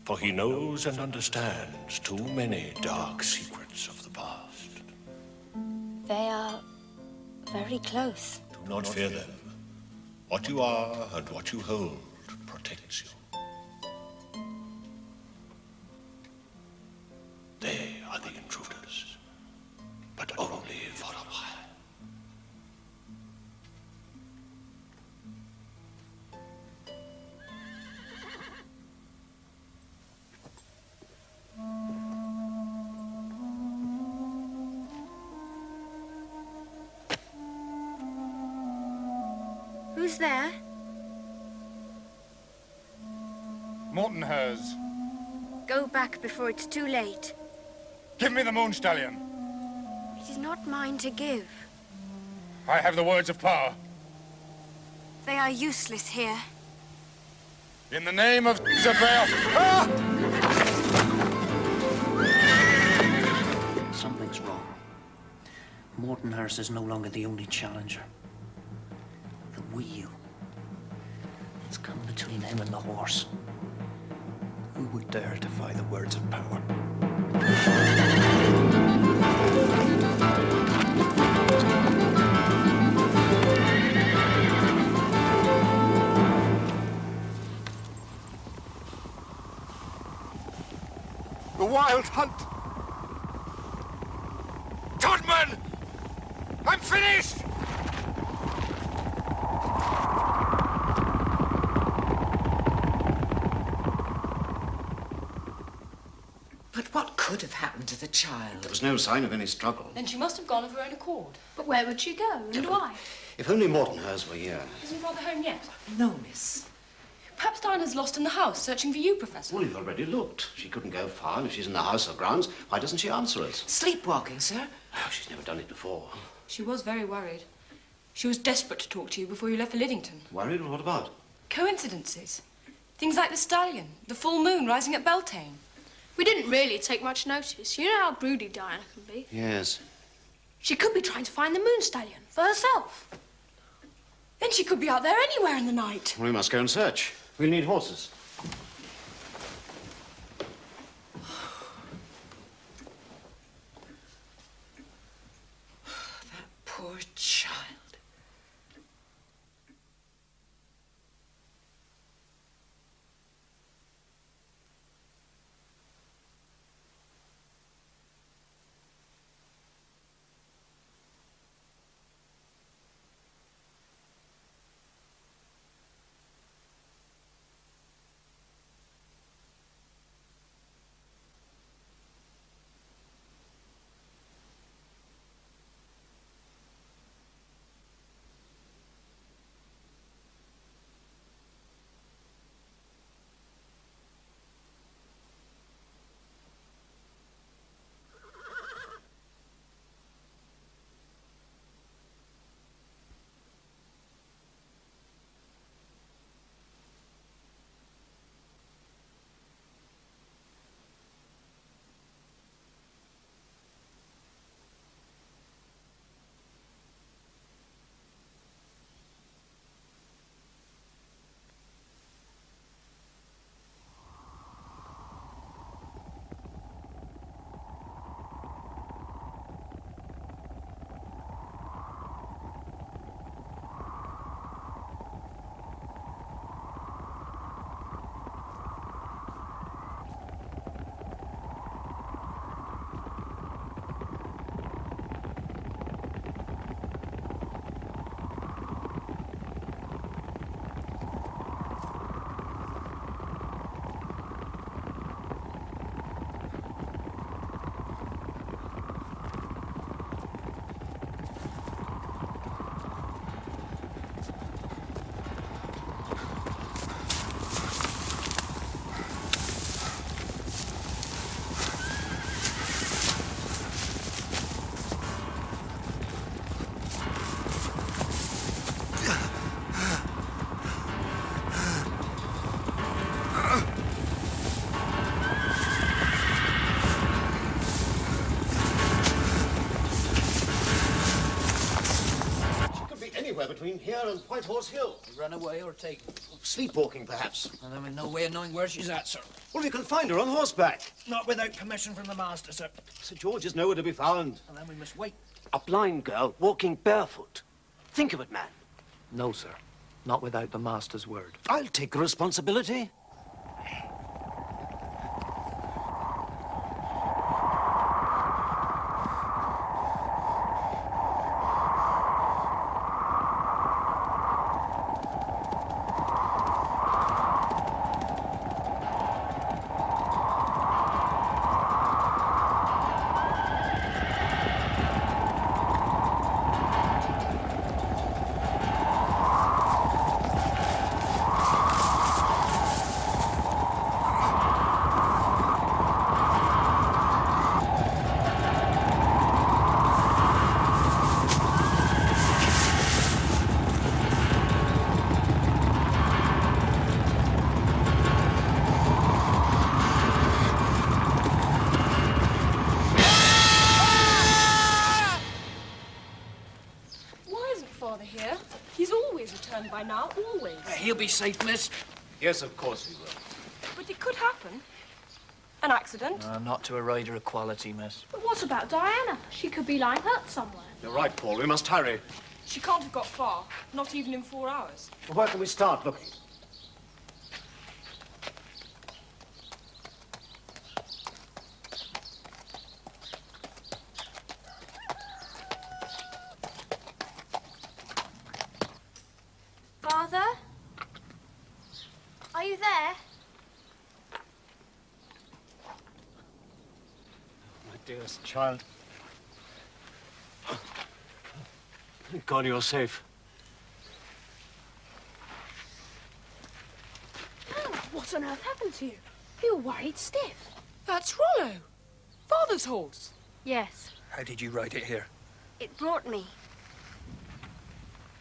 Speaker 12: for he knows and understands too many dark secrets of the past.
Speaker 3: They are very close.
Speaker 12: Do not fear them. What you are and what you hold protects you. They are the intruders, but only for a while.
Speaker 3: Who's there?
Speaker 13: Morton Hers.
Speaker 3: Go back before it's too late.
Speaker 13: Give me the Moon Stallion.
Speaker 3: It is not mine to give.
Speaker 13: I have the words of power.
Speaker 3: They are useless here.
Speaker 13: In the name of Zabel. Ah!
Speaker 4: Something's wrong. Morton Hurst is no longer the only challenger. The wheel. It's come between him and the horse. Who would dare defy the words of power?
Speaker 13: The wild hunt. Todman! I'm finished!
Speaker 5: But what could have happened to the child?
Speaker 1: There was no sign of any struggle.
Speaker 7: Then she must have gone of her own accord.
Speaker 2: But where would she go, and why?
Speaker 1: If only Morton Hers were here.
Speaker 7: Isn't Father home yet?
Speaker 5: No, miss.
Speaker 7: Perhaps Diana's lost in the house, searching for you, Professor.
Speaker 1: Well, you've already looked. She couldn't go far. If she's in the house or grounds, why doesn't she answer us?
Speaker 5: Sleepwalking, sir.
Speaker 1: Oh, she's never done it before.
Speaker 7: She was very worried. She was desperate to talk to you before you left for Lidington.
Speaker 1: Worried? What about?
Speaker 7: Coincidences. Things like the stallion, the full moon rising at Beltane.
Speaker 2: We didn't really take much notice. You know how broody Diana can be.
Speaker 1: Yes.
Speaker 2: She could be trying to find the Moon Stallion for herself.
Speaker 7: Then she could be out there anywhere in the night.
Speaker 1: We must go and search. We'll need horses.
Speaker 5: That poor child.
Speaker 1: Anywhere between here and White Horse Hill.
Speaker 4: Run away or take...
Speaker 1: Sleepwalking, perhaps.
Speaker 4: And then with no way of knowing where she's at, sir.
Speaker 1: Well, you can find her on horseback.
Speaker 4: Not without permission from the master, sir.
Speaker 1: Sir George is nowhere to be found.
Speaker 4: And then we must wait.
Speaker 10: A blind girl walking barefoot. Think of it, man.
Speaker 4: No, sir. Not without the master's word.
Speaker 10: I'll take the responsibility.
Speaker 11: By now, always.
Speaker 4: He'll be safe, miss.
Speaker 1: Yes, of course he will.
Speaker 11: But it could happen. An accident.
Speaker 4: Not to a rider of quality, miss.
Speaker 2: But what about Diana? She could be lying hurt somewhere.
Speaker 1: You're right, Paul. We must hurry.
Speaker 11: She can't have got far. Not even in 4 hours.
Speaker 1: Well, where can we start looking?
Speaker 2: Father? Are you there?
Speaker 1: My dearest child. Thank God you're safe.
Speaker 2: Oh, what on earth happened to you? You were worried stiff.
Speaker 11: That's Rollo. Father's horse.
Speaker 3: Yes,
Speaker 4: How did you ride it here?
Speaker 3: it brought me.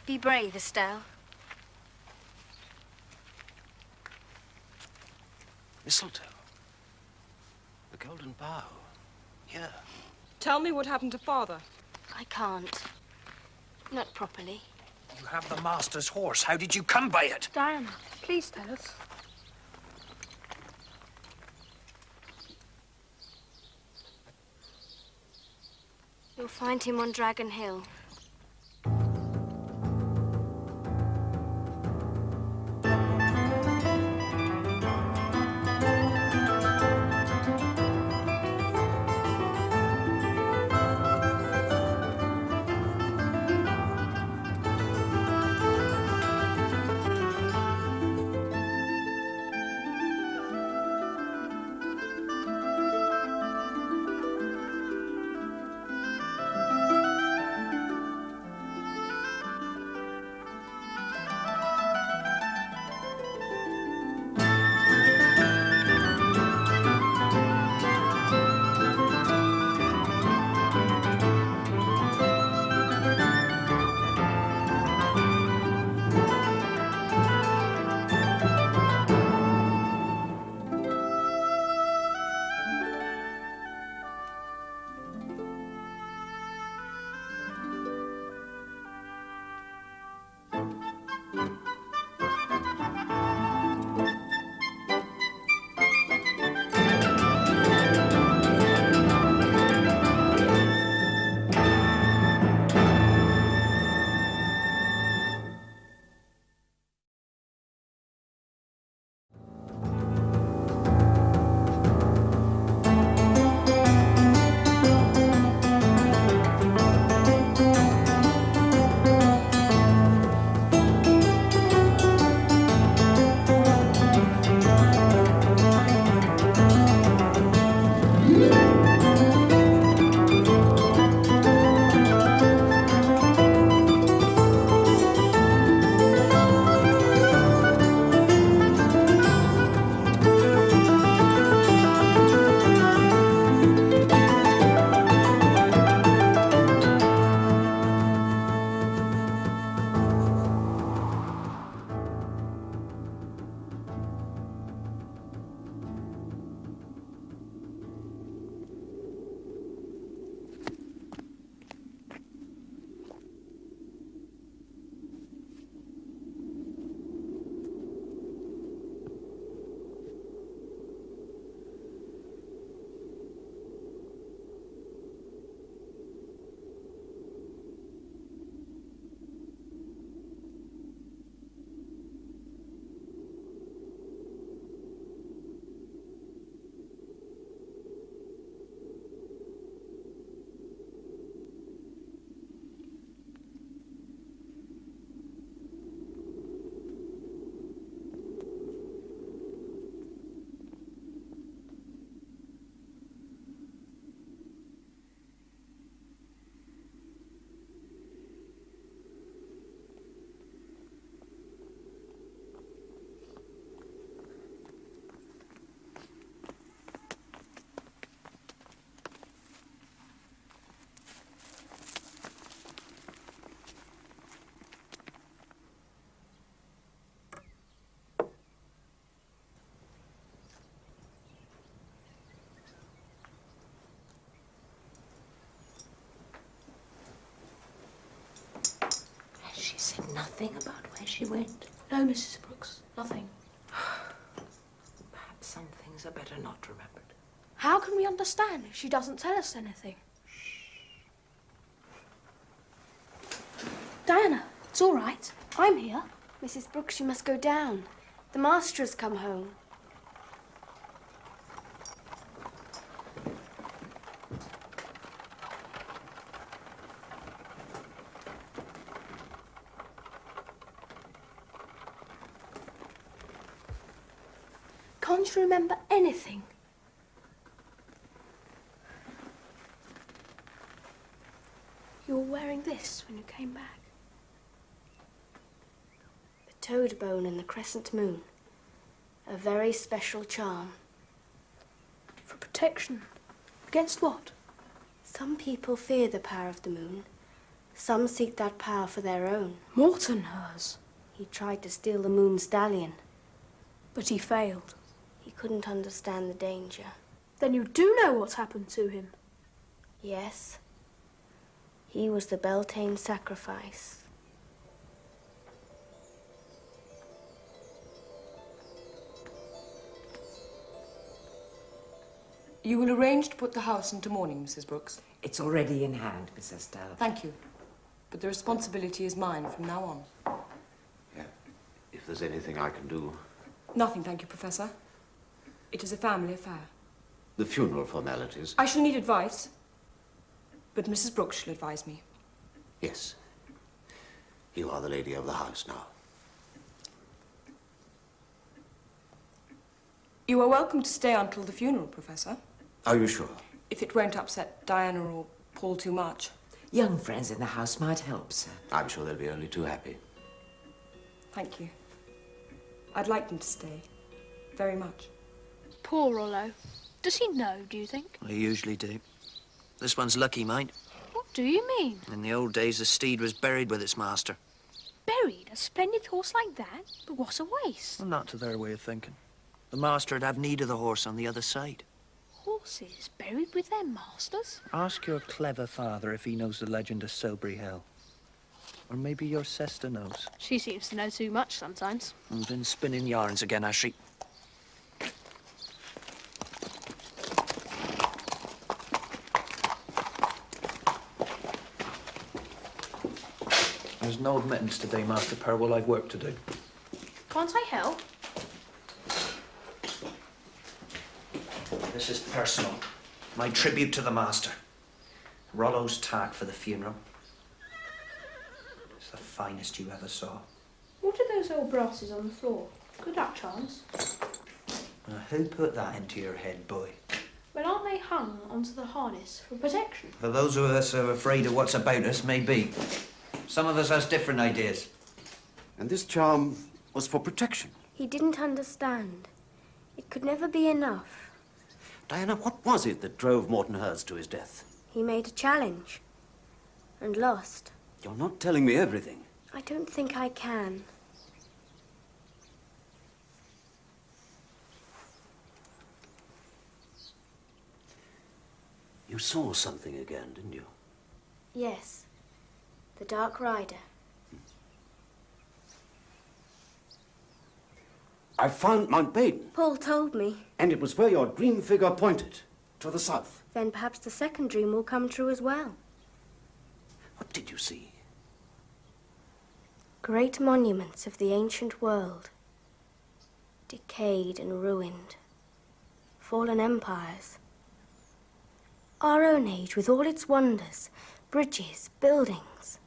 Speaker 3: Be brave, Estelle.
Speaker 10: Mistletoe. The golden bough. Here.
Speaker 11: Tell me what happened to Father.
Speaker 3: I can't. Not properly.
Speaker 4: You have the master's horse. How did you come by it?
Speaker 2: Diana, please tell us.
Speaker 3: You'll find him on Dragon Hill.
Speaker 5: nothing about where she went?
Speaker 2: No, Mrs. Brooks, nothing.
Speaker 5: Perhaps some things are better not remembered.
Speaker 2: How can we understand if she doesn't tell us anything? Diana, it's all right. I'm here.
Speaker 3: Mrs. Brooks, you must go down. The master has come home.
Speaker 2: Can't you remember anything? You were wearing this when you came back.
Speaker 3: The toad bone and the crescent moon. A very special charm.
Speaker 2: For protection. Against what?
Speaker 3: Some people fear the power of the moon. Some seek that power for their own.
Speaker 2: Morton hers.
Speaker 3: He tried to steal the Moon Stallion.
Speaker 2: But he failed.
Speaker 3: He couldn't understand the danger.
Speaker 2: Then you do know what's happened to him?
Speaker 3: Yes. He was the Beltane sacrifice.
Speaker 7: You will arrange to put the house into mourning, Mrs. Brooks?
Speaker 5: It's already in hand, Miss Estelle.
Speaker 7: Thank you. But the responsibility is mine from now on.
Speaker 1: Yeah. If there's anything I can do.
Speaker 7: Nothing, thank you, Professor. It is a family affair.
Speaker 1: The funeral formalities.
Speaker 7: I shall need advice, but Mrs. Brooks shall advise me.
Speaker 1: Yes. You are the lady of the house now.
Speaker 7: You are welcome to stay until the funeral, Professor.
Speaker 1: Are you sure?
Speaker 7: If it won't upset Diana or Paul too much.
Speaker 5: Young friends in the house might help, sir.
Speaker 1: I'm sure they'll be only too happy.
Speaker 7: Thank you. I'd like them to stay. Very much.
Speaker 2: Poor Rollo. Does he know, do you think?
Speaker 4: They usually do. This one's lucky, mate.
Speaker 2: What do you mean?
Speaker 4: In the old days, the steed was buried with its master.
Speaker 2: Buried? A splendid horse like that? But what a waste.
Speaker 4: Well, not to their way of thinking. The master would have need of the horse on the other side.
Speaker 2: Horses buried with their masters?
Speaker 4: Ask your clever father if he knows the legend of Silbury Hill. Or maybe your sister knows.
Speaker 2: She seems to know too much sometimes.
Speaker 4: And been spinning yarns again, has she? There's no admittance today, Master Purwell. I've work to do.
Speaker 2: Can't I help?
Speaker 4: This is personal. My tribute to the master. Rollo's tack for the funeral. It's the finest you ever saw.
Speaker 2: What are those old brasses on the floor? Good luck, Charles.
Speaker 4: Now, who put that into your head, boy?
Speaker 2: Well, aren't they hung onto the harness for protection?
Speaker 4: For those of us who are afraid of what's about us, maybe. Some of us has different ideas.
Speaker 1: And this charm was for protection.
Speaker 3: He didn't understand. It could never be enough.
Speaker 1: Diana, what was it that drove Morton Hurst to his death?
Speaker 3: He made a challenge and lost.
Speaker 1: You're not telling me everything.
Speaker 3: I don't think I can.
Speaker 1: You saw something again, didn't you?
Speaker 3: Yes. The Dark Rider.
Speaker 1: I found Mount Baden.
Speaker 3: Paul told me.
Speaker 1: And it was where your dream figure pointed, to the south.
Speaker 3: Then perhaps the second dream will come true as well.
Speaker 1: What did you see?
Speaker 3: Great monuments of the ancient world. Decayed and ruined. Fallen empires. Our own age with all its wonders, bridges, buildings.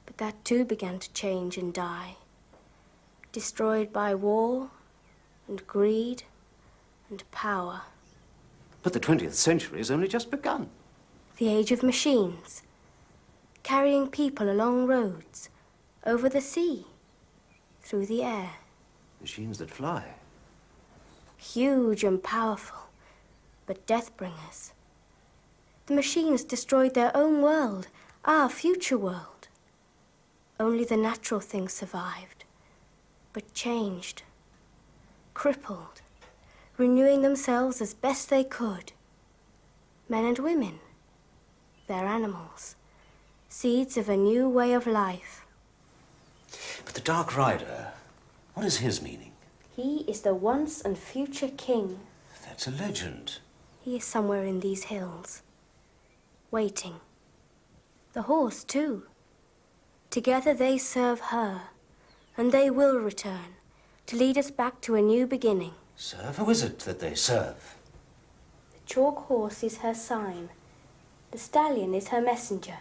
Speaker 3: But that too began to change and die. Destroyed by war and greed and power.
Speaker 1: But the 20th century has only just begun.
Speaker 3: The age of machines, carrying people along roads, over the sea, through the air.
Speaker 1: Machines that fly.
Speaker 3: Huge and powerful, but death-bringers. The machines destroyed their own world, our future world. Only the natural things survived, but changed, crippled, renewing themselves as best they could. Men and women, their animals, seeds of a new way of life.
Speaker 10: But the Dark Rider, what is his meaning?
Speaker 3: He is the once and future king.
Speaker 10: That's a legend.
Speaker 3: He is somewhere in these hills, waiting. The horse, too. Together they serve her, and they will return to lead us back to a new beginning.
Speaker 10: Serve? Who is it that they serve?
Speaker 3: The chalk horse is her sign. The stallion is her messenger.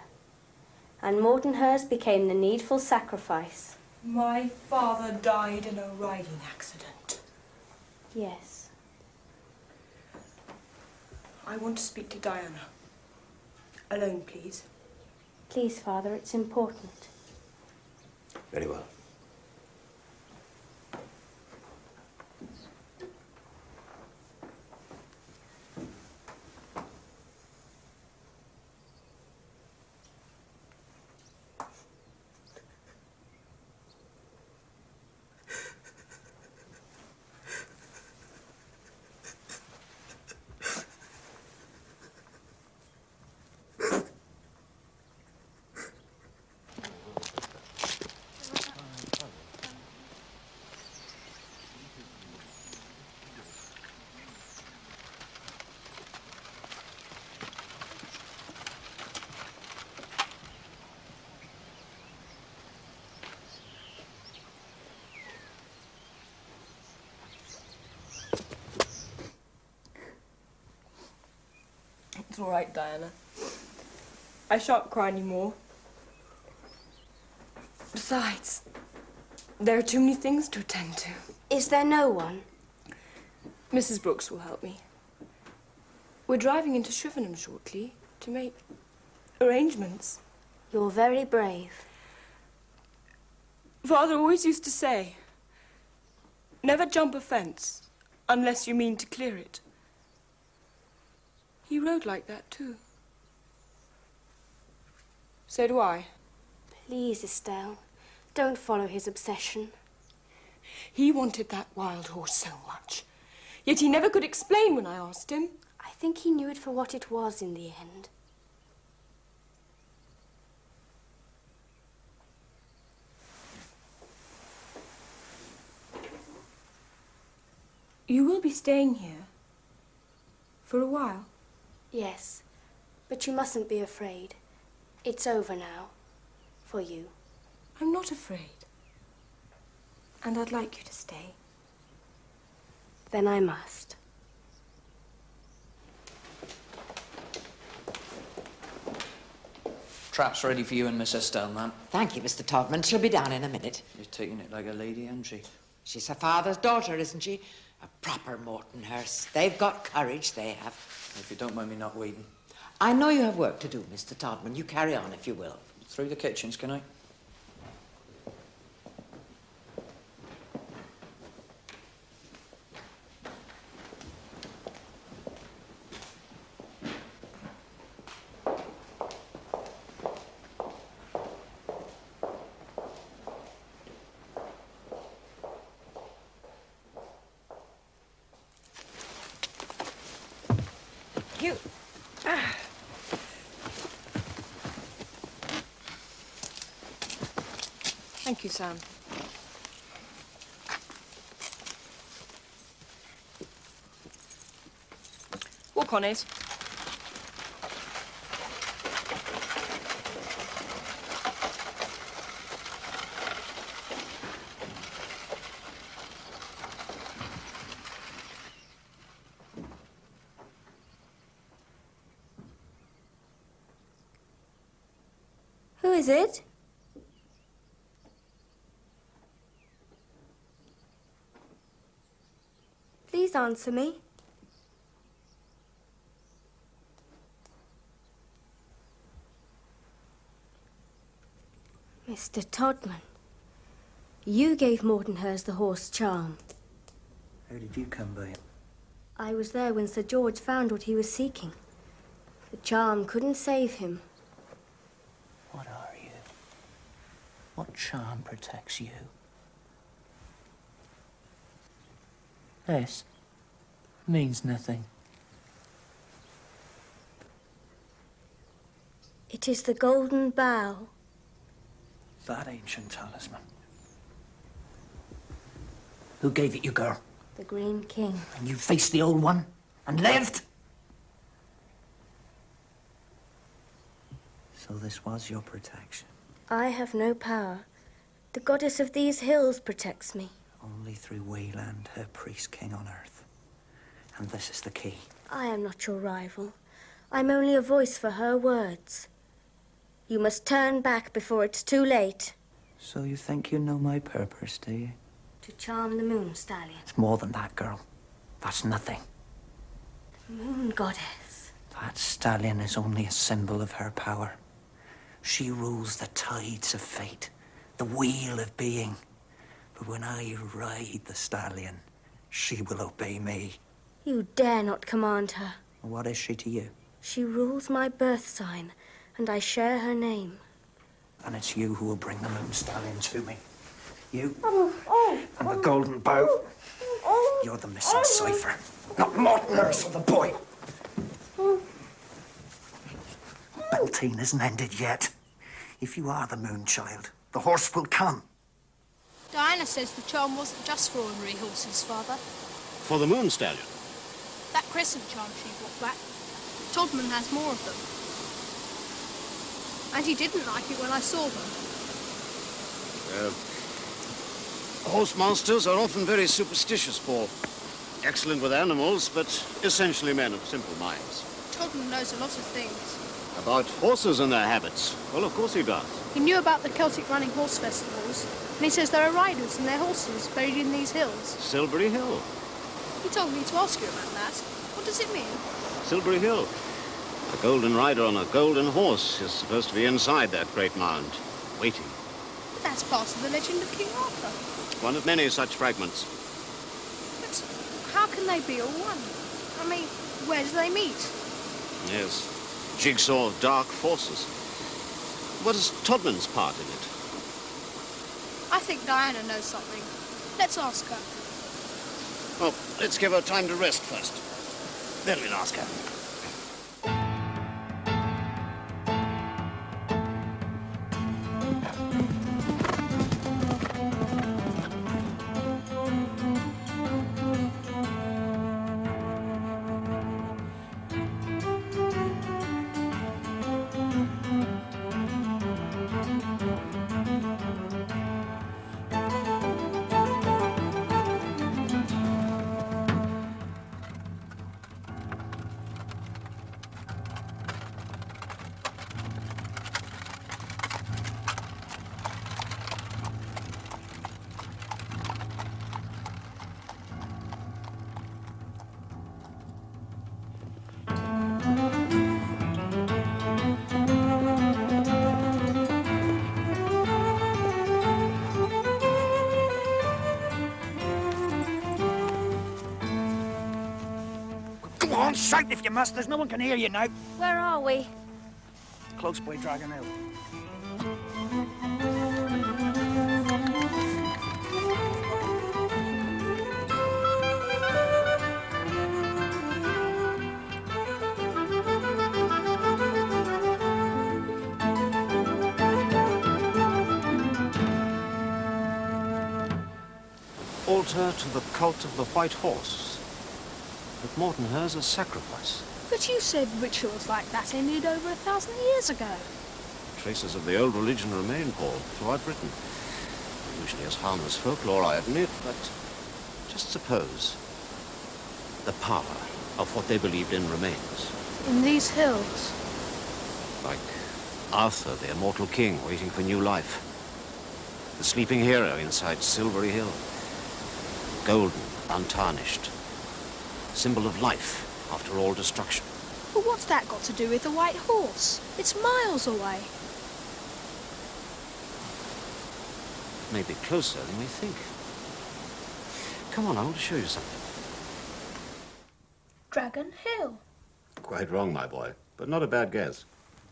Speaker 3: And Mortenhurst became the needful sacrifice.
Speaker 7: My father died in a riding accident.
Speaker 3: Yes.
Speaker 7: I want to speak to Diana. Alone, please.
Speaker 3: Please, Father, it's important.
Speaker 10: Very well.
Speaker 7: It's all right, Diana. I shan't cry anymore. Besides, there are too many things to attend to.
Speaker 3: Is there no one?
Speaker 7: Mrs. Brooks will help me. We're driving into Shrivenham shortly to make arrangements.
Speaker 3: You're very brave.
Speaker 7: Father always used to say, never jump a fence unless you mean to clear it. He rode like that, too. So do I.
Speaker 3: Please, Estelle, don't follow his obsession.
Speaker 7: He wanted that wild horse so much. Yet he never could explain when I asked him.
Speaker 3: I think he knew it for what it was in the end.
Speaker 7: You will be staying here for a while?
Speaker 3: Yes, but you mustn't be afraid. It's over now, for you.
Speaker 7: I'm not afraid. And I'd like you to stay.
Speaker 3: Then I must.
Speaker 4: Trap's ready for you and Miss Estelle, ma'am.
Speaker 5: Thank you, Mr. Todman. She'll be down in a minute.
Speaker 4: You're taking it like a lady, isn't she?
Speaker 5: She's her father's daughter, isn't she? A proper Mortenhurst. They've got courage, they have.
Speaker 4: If you don't mind me not waiting.
Speaker 5: I know you have work to do, Mr. Todman. You carry on, if you will.
Speaker 4: Through the kitchens, can I?
Speaker 5: You...
Speaker 7: Thank you, Sam. Walk on it.
Speaker 3: Who is it? Please answer me. Mr. Todman, you gave Mortenhurst the horse Charm.
Speaker 14: How did you come by it?
Speaker 3: I was there when Sir George found what he was seeking. The charm couldn't save him.
Speaker 14: What are you? What charm protects you? This means nothing.
Speaker 3: It is the golden bough.
Speaker 14: That ancient talisman. Who gave it you, girl?
Speaker 3: The Green King.
Speaker 14: And you faced the old one and lived? So this was your protection?
Speaker 3: I have no power. The goddess of these hills protects me.
Speaker 14: Only through Wayland, her priest king on earth. And this is the key.
Speaker 3: I am not your rival. I'm only a voice for her words. You must turn back before it's too late.
Speaker 14: So you think you know my purpose, do you?
Speaker 3: To charm the Moon Stallion.
Speaker 14: It's more than that, girl. That's nothing.
Speaker 3: The Moon Goddess.
Speaker 14: That stallion is only a symbol of her power. She rules the tides of fate, the wheel of being. But when I ride the stallion, she will obey me.
Speaker 3: You dare not command her.
Speaker 14: What is she to you?
Speaker 3: She rules my birth sign, and I share her name.
Speaker 14: And it's you who will bring the Moon Stallion to me. You and the golden bow. You're the missing cipher, not Morton Nurse or the boy. Beltane isn't ended yet. If you are the Moon Child, the horse will come.
Speaker 2: Diana says the charm wasn't just for ordinary horses, Father.
Speaker 10: For the Moon Stallion.
Speaker 2: That crescent charm she brought back, Todman has more of them. And he didn't like it when I saw them.
Speaker 10: Horse masters are often very superstitious, Paul. Excellent with animals, but essentially men of simple minds.
Speaker 2: Todman knows a lot of things.
Speaker 10: About horses and their habits? Well, of course he does.
Speaker 2: He knew about the Celtic running horse festivals, and he says there are riders and their horses buried in these hills.
Speaker 10: Silbury Hill.
Speaker 2: He told me to ask you about that. What does it mean?
Speaker 10: Silbury Hill. A golden rider on a golden horse is supposed to be inside that great mound, waiting.
Speaker 2: But that's part of the legend of King Arthur.
Speaker 10: One of many such fragments.
Speaker 2: But how can they be all one? I mean, where do they meet?
Speaker 10: Yes, jigsaw of dark forces. What is Todman's part in it?
Speaker 2: I think Diana knows something. Let's ask her.
Speaker 10: Well, let's give her time to rest first. Then we'll ask her.
Speaker 14: Shout if you must. There's no one can hear you now.
Speaker 3: Where are we?
Speaker 14: Close by Dragon Hill.
Speaker 10: Altar to the cult of the White Horse. But Morton hers a sacrifice.
Speaker 2: But you said rituals like that ended over 1,000 years ago.
Speaker 10: Traces of the old religion remain, Paul, throughout Britain. Usually as harmless folklore, I admit, but just suppose the power of what they believed in remains.
Speaker 2: In these hills?
Speaker 10: Like Arthur, the immortal king, waiting for new life. The sleeping hero inside Silbury Hill. Golden, untarnished. Symbol of life after all destruction.
Speaker 2: But what's that got to do with the White Horse? It's miles away.
Speaker 10: Maybe closer than we think. Come on, I want to show you something.
Speaker 2: Dragon Hill.
Speaker 10: Quite wrong, my boy, but not a bad guess.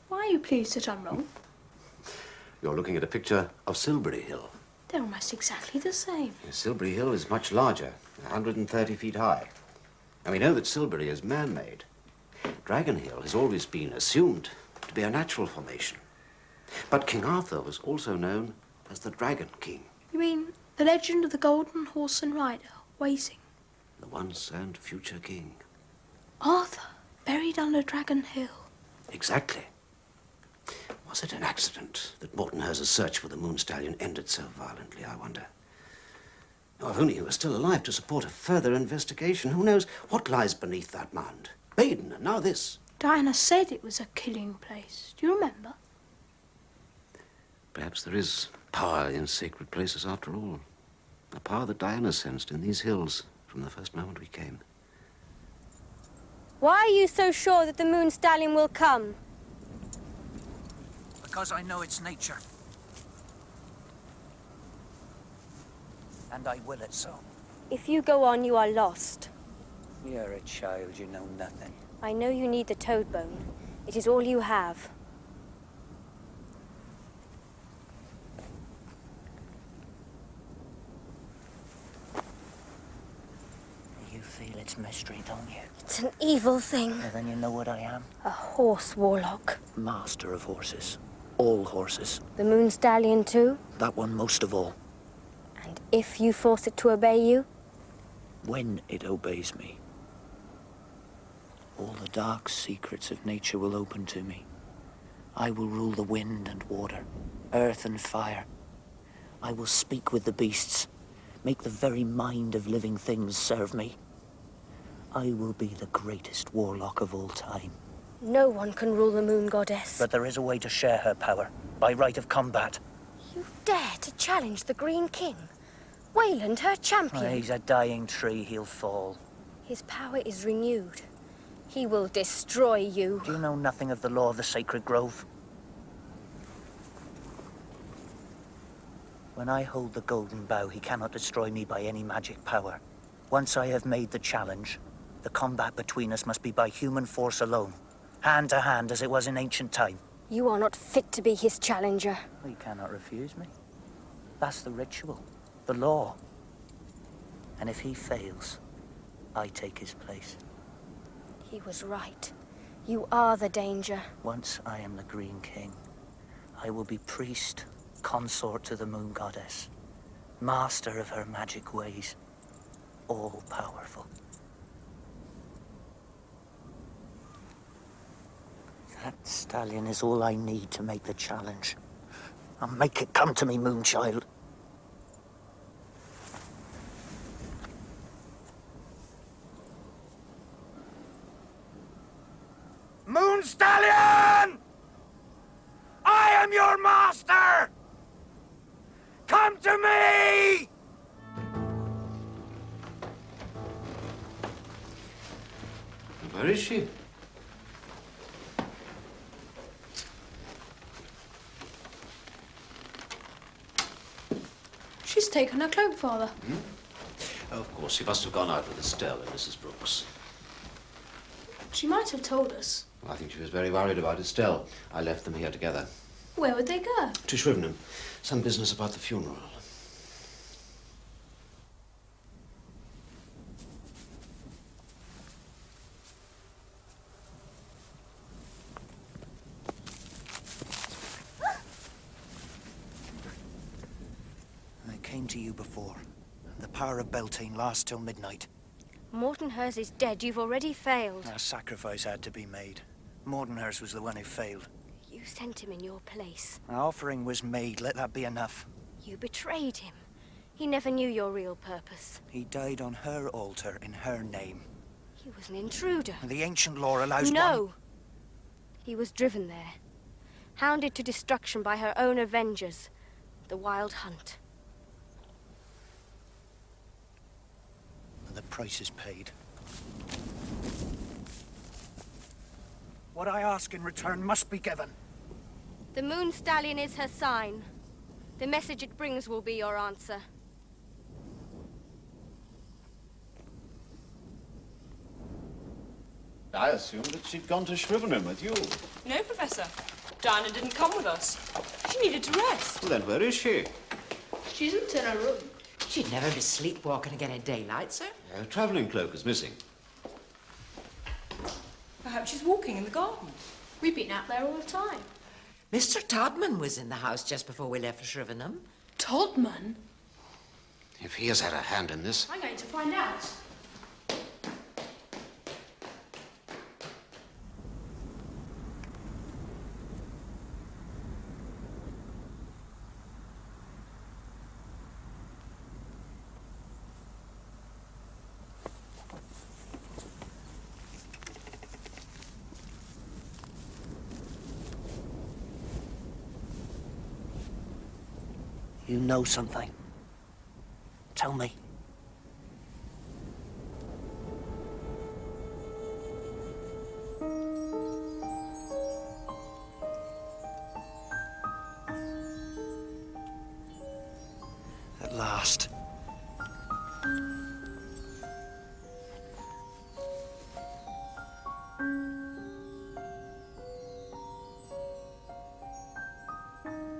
Speaker 2: Why are you pleased that I'm wrong?
Speaker 10: You're looking at a picture of Silbury Hill.
Speaker 2: They're almost exactly the same.
Speaker 10: Silbury Hill is much larger, 130 feet high. And we know that Silbury is man-made. Dragon Hill has always been assumed to be a natural formation. But King Arthur was also known as the Dragon King.
Speaker 2: You mean The legend of the golden horse and rider, waiting.
Speaker 10: The once and future king.
Speaker 2: Arthur, buried under Dragon Hill.
Speaker 10: Exactly. Was it an accident that Morton Hurst's search for the Moon Stallion ended so violently, I wonder? Oh, if only he were still alive to support a further investigation. Who knows what lies beneath that mound? Baden, and now this.
Speaker 2: Diana said it was a killing place. Do you remember?
Speaker 10: Perhaps there is power in sacred places after all. A power that Diana sensed in these hills from the first moment we came.
Speaker 3: Why are you so sure that the Moon Stallion will come?
Speaker 14: Because I know its nature. And I will it so.
Speaker 3: If you go on, you are lost.
Speaker 14: You're a child, you know nothing.
Speaker 3: I know you need the toad bone. It is all you have.
Speaker 14: You feel its mystery, don't you?
Speaker 3: It's an evil thing.
Speaker 14: Well, then you know what I am.
Speaker 3: A horse warlock.
Speaker 14: Master of horses. All horses.
Speaker 3: The Moon Stallion too?
Speaker 14: That one most of all.
Speaker 3: And if you force it to obey you?
Speaker 14: When it obeys me, all the dark secrets of nature will open to me. I will rule the wind and water, earth and fire. I will speak with the beasts, make the very mind of living things serve me. I will be the greatest warlock of all time.
Speaker 3: No one can rule the Moon Goddess.
Speaker 14: But there is a way to share her power, by right of combat.
Speaker 3: You dare to challenge the Green King? Wayland, her champion.
Speaker 14: He's a dying tree, he'll fall.
Speaker 3: His power is renewed. He will destroy you.
Speaker 14: Do you know nothing of the law of the sacred grove? When I hold the golden bough, he cannot destroy me by any magic power. Once I have made the challenge, the combat between us must be by human force alone. Hand to hand, as it was in ancient time.
Speaker 3: You are not fit to be his challenger.
Speaker 14: Well, you cannot refuse me. That's the ritual, the law. And if he fails, I take his place.
Speaker 3: He was right. You are the danger.
Speaker 14: Once I am the Green King, I will be priest, consort to the Moon Goddess, master of her magic ways, all-powerful. That stallion is all I need to make the challenge. I'll make it come to me, Moonchild.
Speaker 15: Moon Stallion! I am your master! Come to me!
Speaker 10: Where is she?
Speaker 2: She's taken her cloak, Father.
Speaker 10: Oh, of course, she must have gone out with Estelle and Mrs. Brooks.
Speaker 2: She might have told us.
Speaker 10: I think she was very worried about Estelle. I left them here together.
Speaker 2: Where would they go?
Speaker 10: To Shrivenham. Some business about the funeral.
Speaker 14: I came to you before. The power of Beltane lasts till midnight.
Speaker 3: Morton Hurst is dead. You've already failed.
Speaker 14: A sacrifice had to be made. Mordenhurst was the one who failed.
Speaker 3: You sent him in your place.
Speaker 14: An offering was made. Let that be enough.
Speaker 3: You betrayed him. He never knew your real purpose.
Speaker 14: He died on her altar in her name.
Speaker 3: He was an intruder.
Speaker 14: And the ancient law allows
Speaker 3: No.
Speaker 14: one...
Speaker 3: He was driven there. Hounded to destruction by her own avengers. The Wild Hunt.
Speaker 14: The price is paid. What I ask in return must be given.
Speaker 3: The Moon Stallion is her sign. The message it brings will be your answer.
Speaker 10: I assumed that she'd gone to Shrivenham with you.
Speaker 11: No, Professor. Diana didn't come with us. She needed to rest.
Speaker 10: Well, then where is she?
Speaker 2: She isn't in her room.
Speaker 5: She'd never be sleepwalking again in daylight, sir.
Speaker 10: Her travelling cloak is missing.
Speaker 11: Perhaps she's walking in the garden.
Speaker 2: We've been out there all the time.
Speaker 5: Mr. Todman was in the house just before we left for Shrivenham.
Speaker 2: Todman?
Speaker 10: If he has had a hand in this.
Speaker 2: I'm going to find out.
Speaker 4: You know something. Tell me. At last.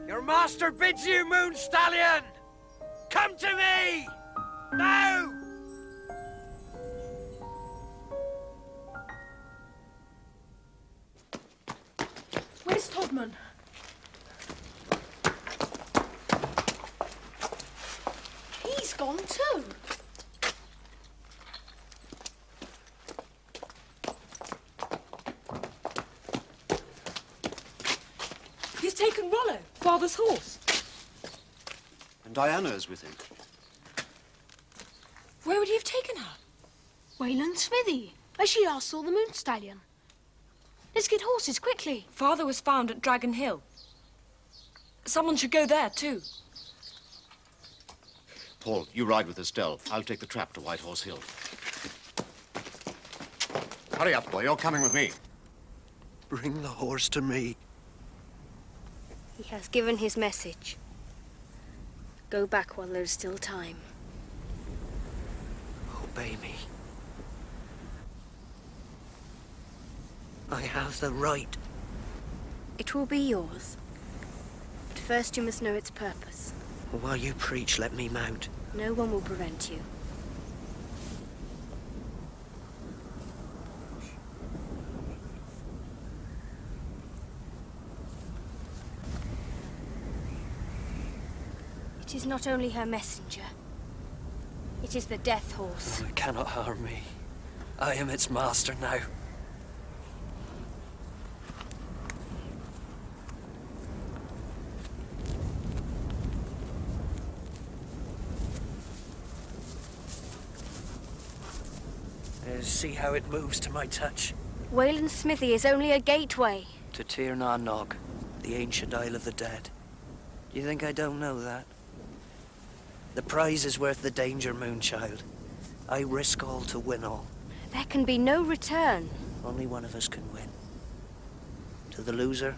Speaker 15: Your master bids you, Moon Stallion! Come to me! Now!
Speaker 2: Where's Todman? He's gone too.
Speaker 7: He's taken Rollo, father's horse.
Speaker 10: And Diana is with him.
Speaker 7: Where would he have taken her?
Speaker 2: Wayland's smithy. As she last saw the Moon Stallion. Let's get horses quickly.
Speaker 7: Father was found at Dragon Hill. Someone should go there, too.
Speaker 10: Paul, you ride with Estelle. I'll take the trap to White Horse Hill. Hurry up, boy. You're coming with me.
Speaker 4: Bring the horse to me.
Speaker 3: He has given his message. Go back while there's still time.
Speaker 4: Obey me. I have the right.
Speaker 3: It will be yours. But first you must know its purpose.
Speaker 4: While you preach, let me mount.
Speaker 3: No one will prevent you. It is not only her messenger. It is the death horse.
Speaker 4: It cannot harm me. I am its master now. See how it moves to my touch.
Speaker 3: Wayland's smithy is only a gateway.
Speaker 4: To Tir na Nog, the ancient Isle of the Dead. Do you think I don't know that? The prize is worth the danger, Moonchild. I risk all to win all.
Speaker 3: There can be no return.
Speaker 4: Only one of us can win. To the loser,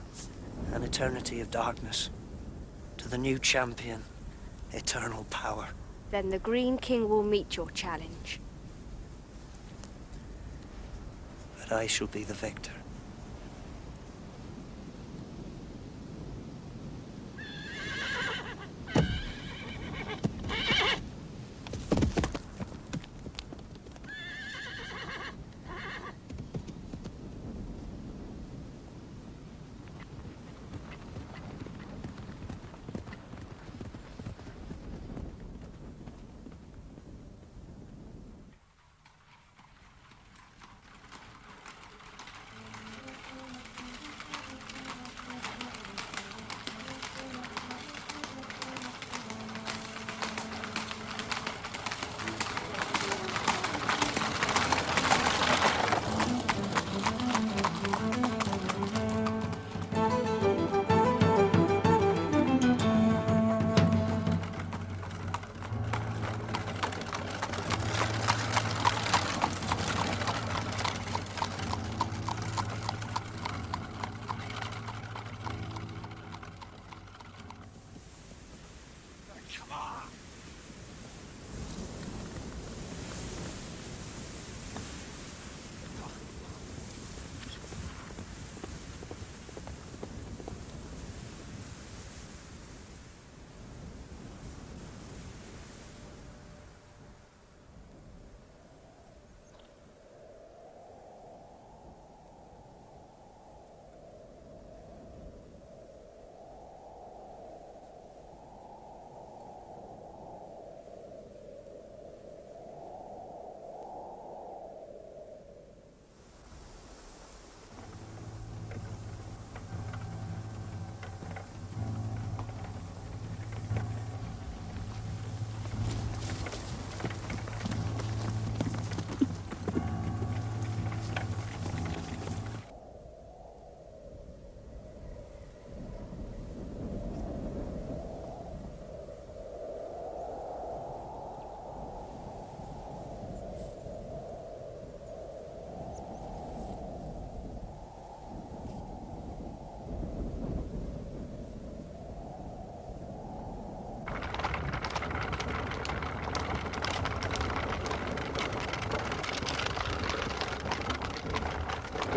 Speaker 4: an eternity of darkness. To the new champion, eternal power.
Speaker 3: Then the Green King will meet your challenge.
Speaker 4: But I shall be the victor.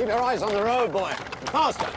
Speaker 1: Keep your eyes on the road, boy. Faster.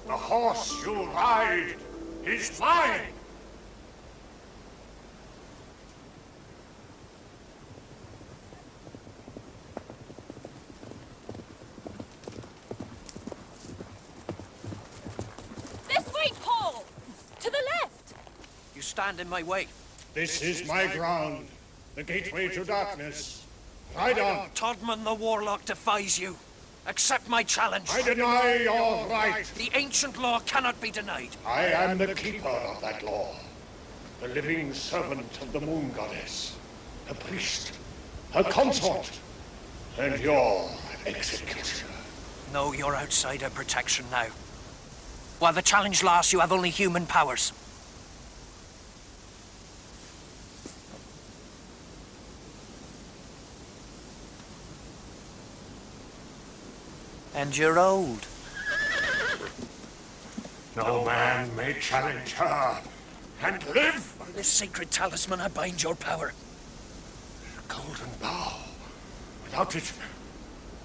Speaker 12: The horse you ride is mine!
Speaker 11: This way, Paul! To the left!
Speaker 4: You stand in my way.
Speaker 12: This is my ground, the gateway to darkness. Ride on.
Speaker 4: Todman the Warlock defies you. Accept my challenge.
Speaker 12: I deny your right.
Speaker 4: The ancient law cannot be denied.
Speaker 12: I am the keeper of that law, the living servant of the Moon Goddess, a priest, her consort, and your executioner.
Speaker 4: No, you're outside our protection now. While the challenge lasts, you have only human powers. And you're old.
Speaker 12: No man may challenge her and live.
Speaker 4: By this sacred talisman, I bind your power.
Speaker 12: Golden bow. Without it,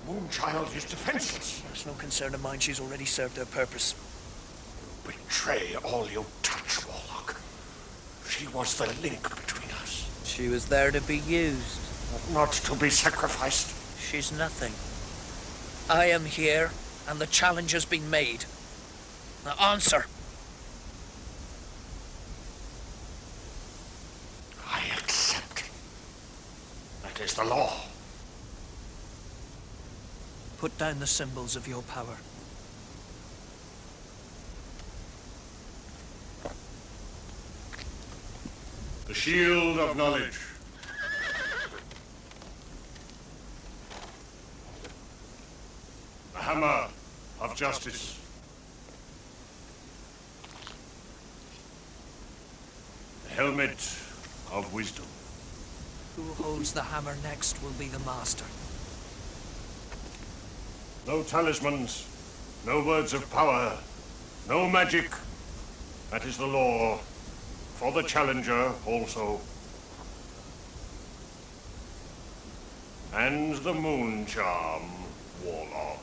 Speaker 12: Moonchild is defenseless.
Speaker 4: It's no concern of mine. She's already served her purpose.
Speaker 12: Betray all you touch, Warlock. She was the link between us.
Speaker 4: She was there to be used.
Speaker 12: Not to be sacrificed.
Speaker 4: She's nothing. I am here, and the challenge has been made. Now answer.
Speaker 12: I accept. That is the law.
Speaker 4: Put down the symbols of your power.
Speaker 12: The shield of knowledge. The hammer of justice. The helmet of wisdom.
Speaker 4: Who holds the hammer next will be the master.
Speaker 12: No talismans, no words of power, no magic. That is the law. For the challenger also. And the moon charm, Warlock.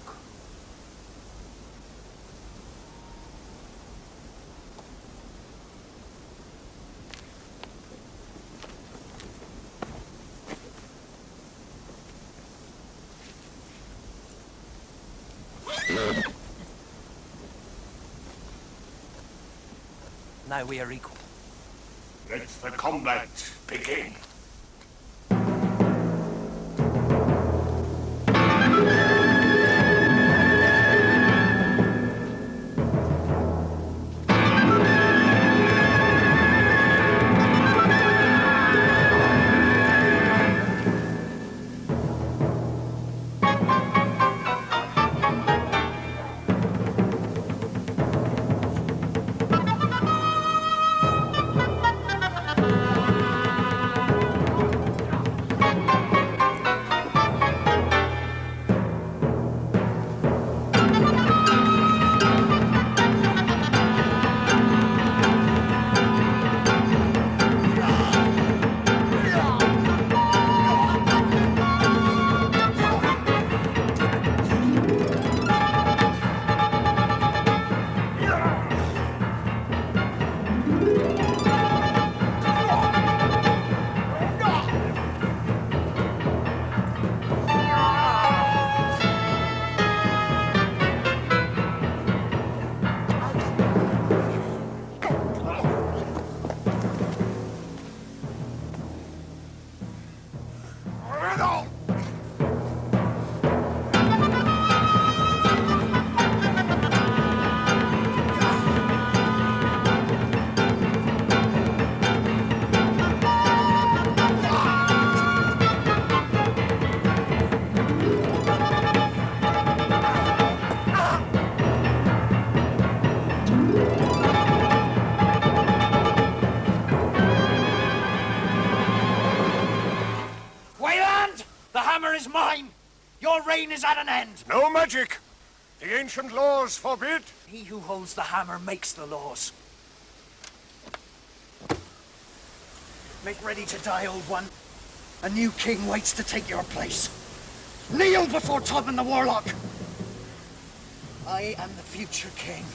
Speaker 4: Now we are equal.
Speaker 12: Let the combat begin.
Speaker 15: Your reign is at an end.
Speaker 12: No magic. The ancient laws forbid.
Speaker 15: He who holds the hammer makes the laws. Make ready to die, old one. A new king waits to take your place. Kneel before Todman the Warlock. I am the future king.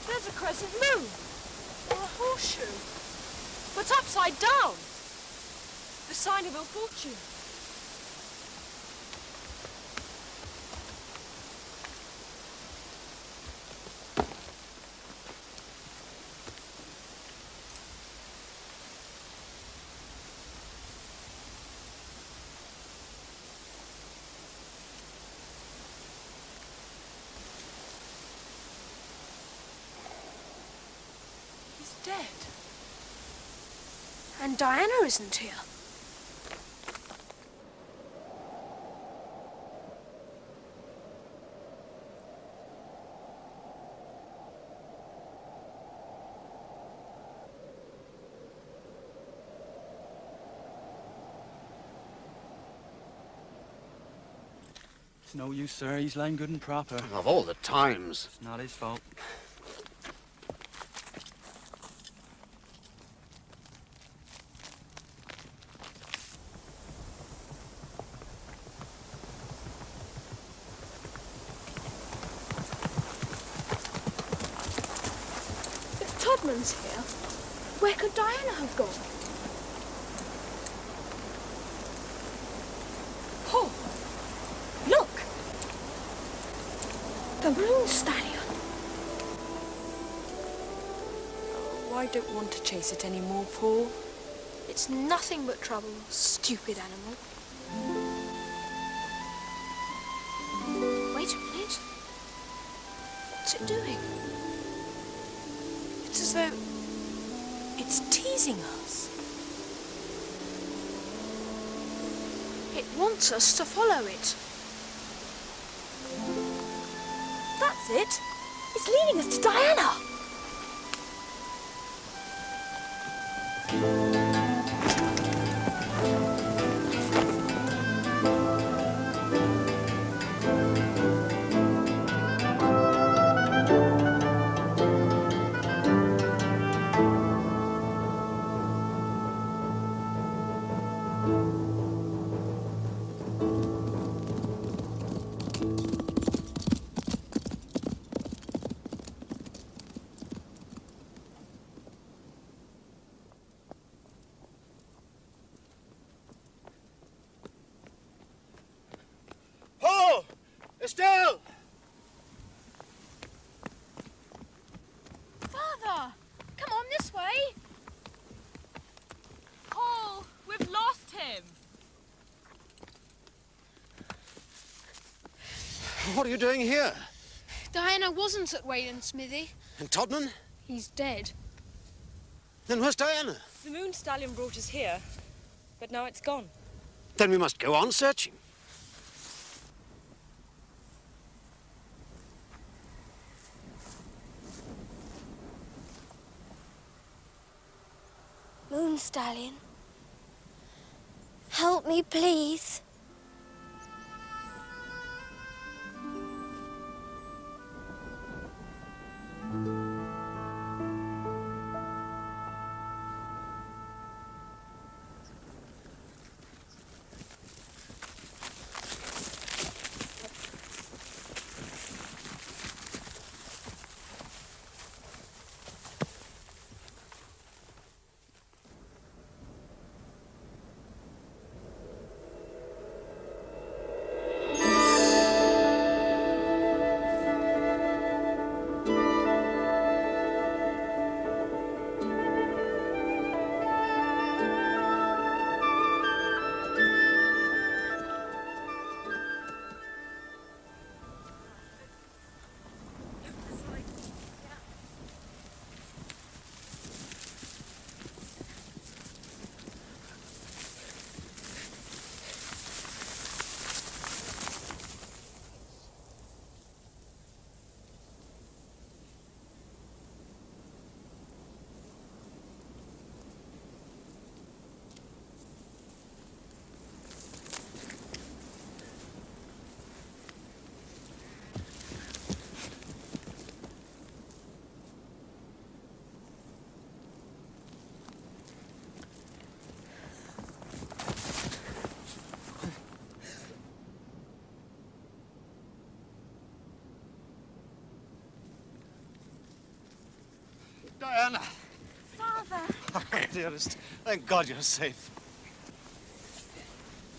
Speaker 11: There's a crescent moon. Or a horseshoe. But upside down. The sign of ill fortune. Dead.
Speaker 2: And Diana isn't here.
Speaker 16: It's no use, sir. He's lying good and proper.
Speaker 10: Of all the times.
Speaker 16: It's not his fault.
Speaker 2: Todman's here. Where could Diana have gone? Oh, look! The Moon Stallion.
Speaker 7: Oh, I don't want to chase it anymore, Paul.
Speaker 2: It's nothing but trouble, stupid animal. Wait a minute. What's it doing? It's as though it's teasing us. It wants us to follow it. That's it. It's leading us to Diana.
Speaker 15: Estelle!
Speaker 2: Father! Come on this way!
Speaker 11: Paul, we've lost him.
Speaker 10: What are you doing here?
Speaker 2: Diana wasn't at Wayland's smithy.
Speaker 10: And Todman?
Speaker 2: He's dead.
Speaker 10: Then where's Diana?
Speaker 7: The Moon Stallion brought us here, but now it's gone.
Speaker 10: Then we must go on searching.
Speaker 3: Moon Moon Stallion. Help me, please.
Speaker 1: Diana!
Speaker 2: Father!
Speaker 1: Oh, dearest, thank God you're safe.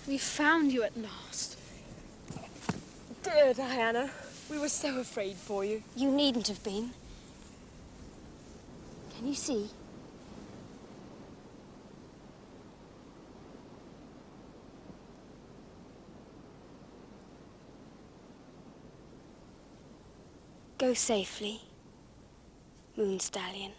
Speaker 11: We found you at last.
Speaker 7: Dear Diana, we were so afraid for you.
Speaker 3: You needn't have been. Can you see? Go safely, Moon Stallion.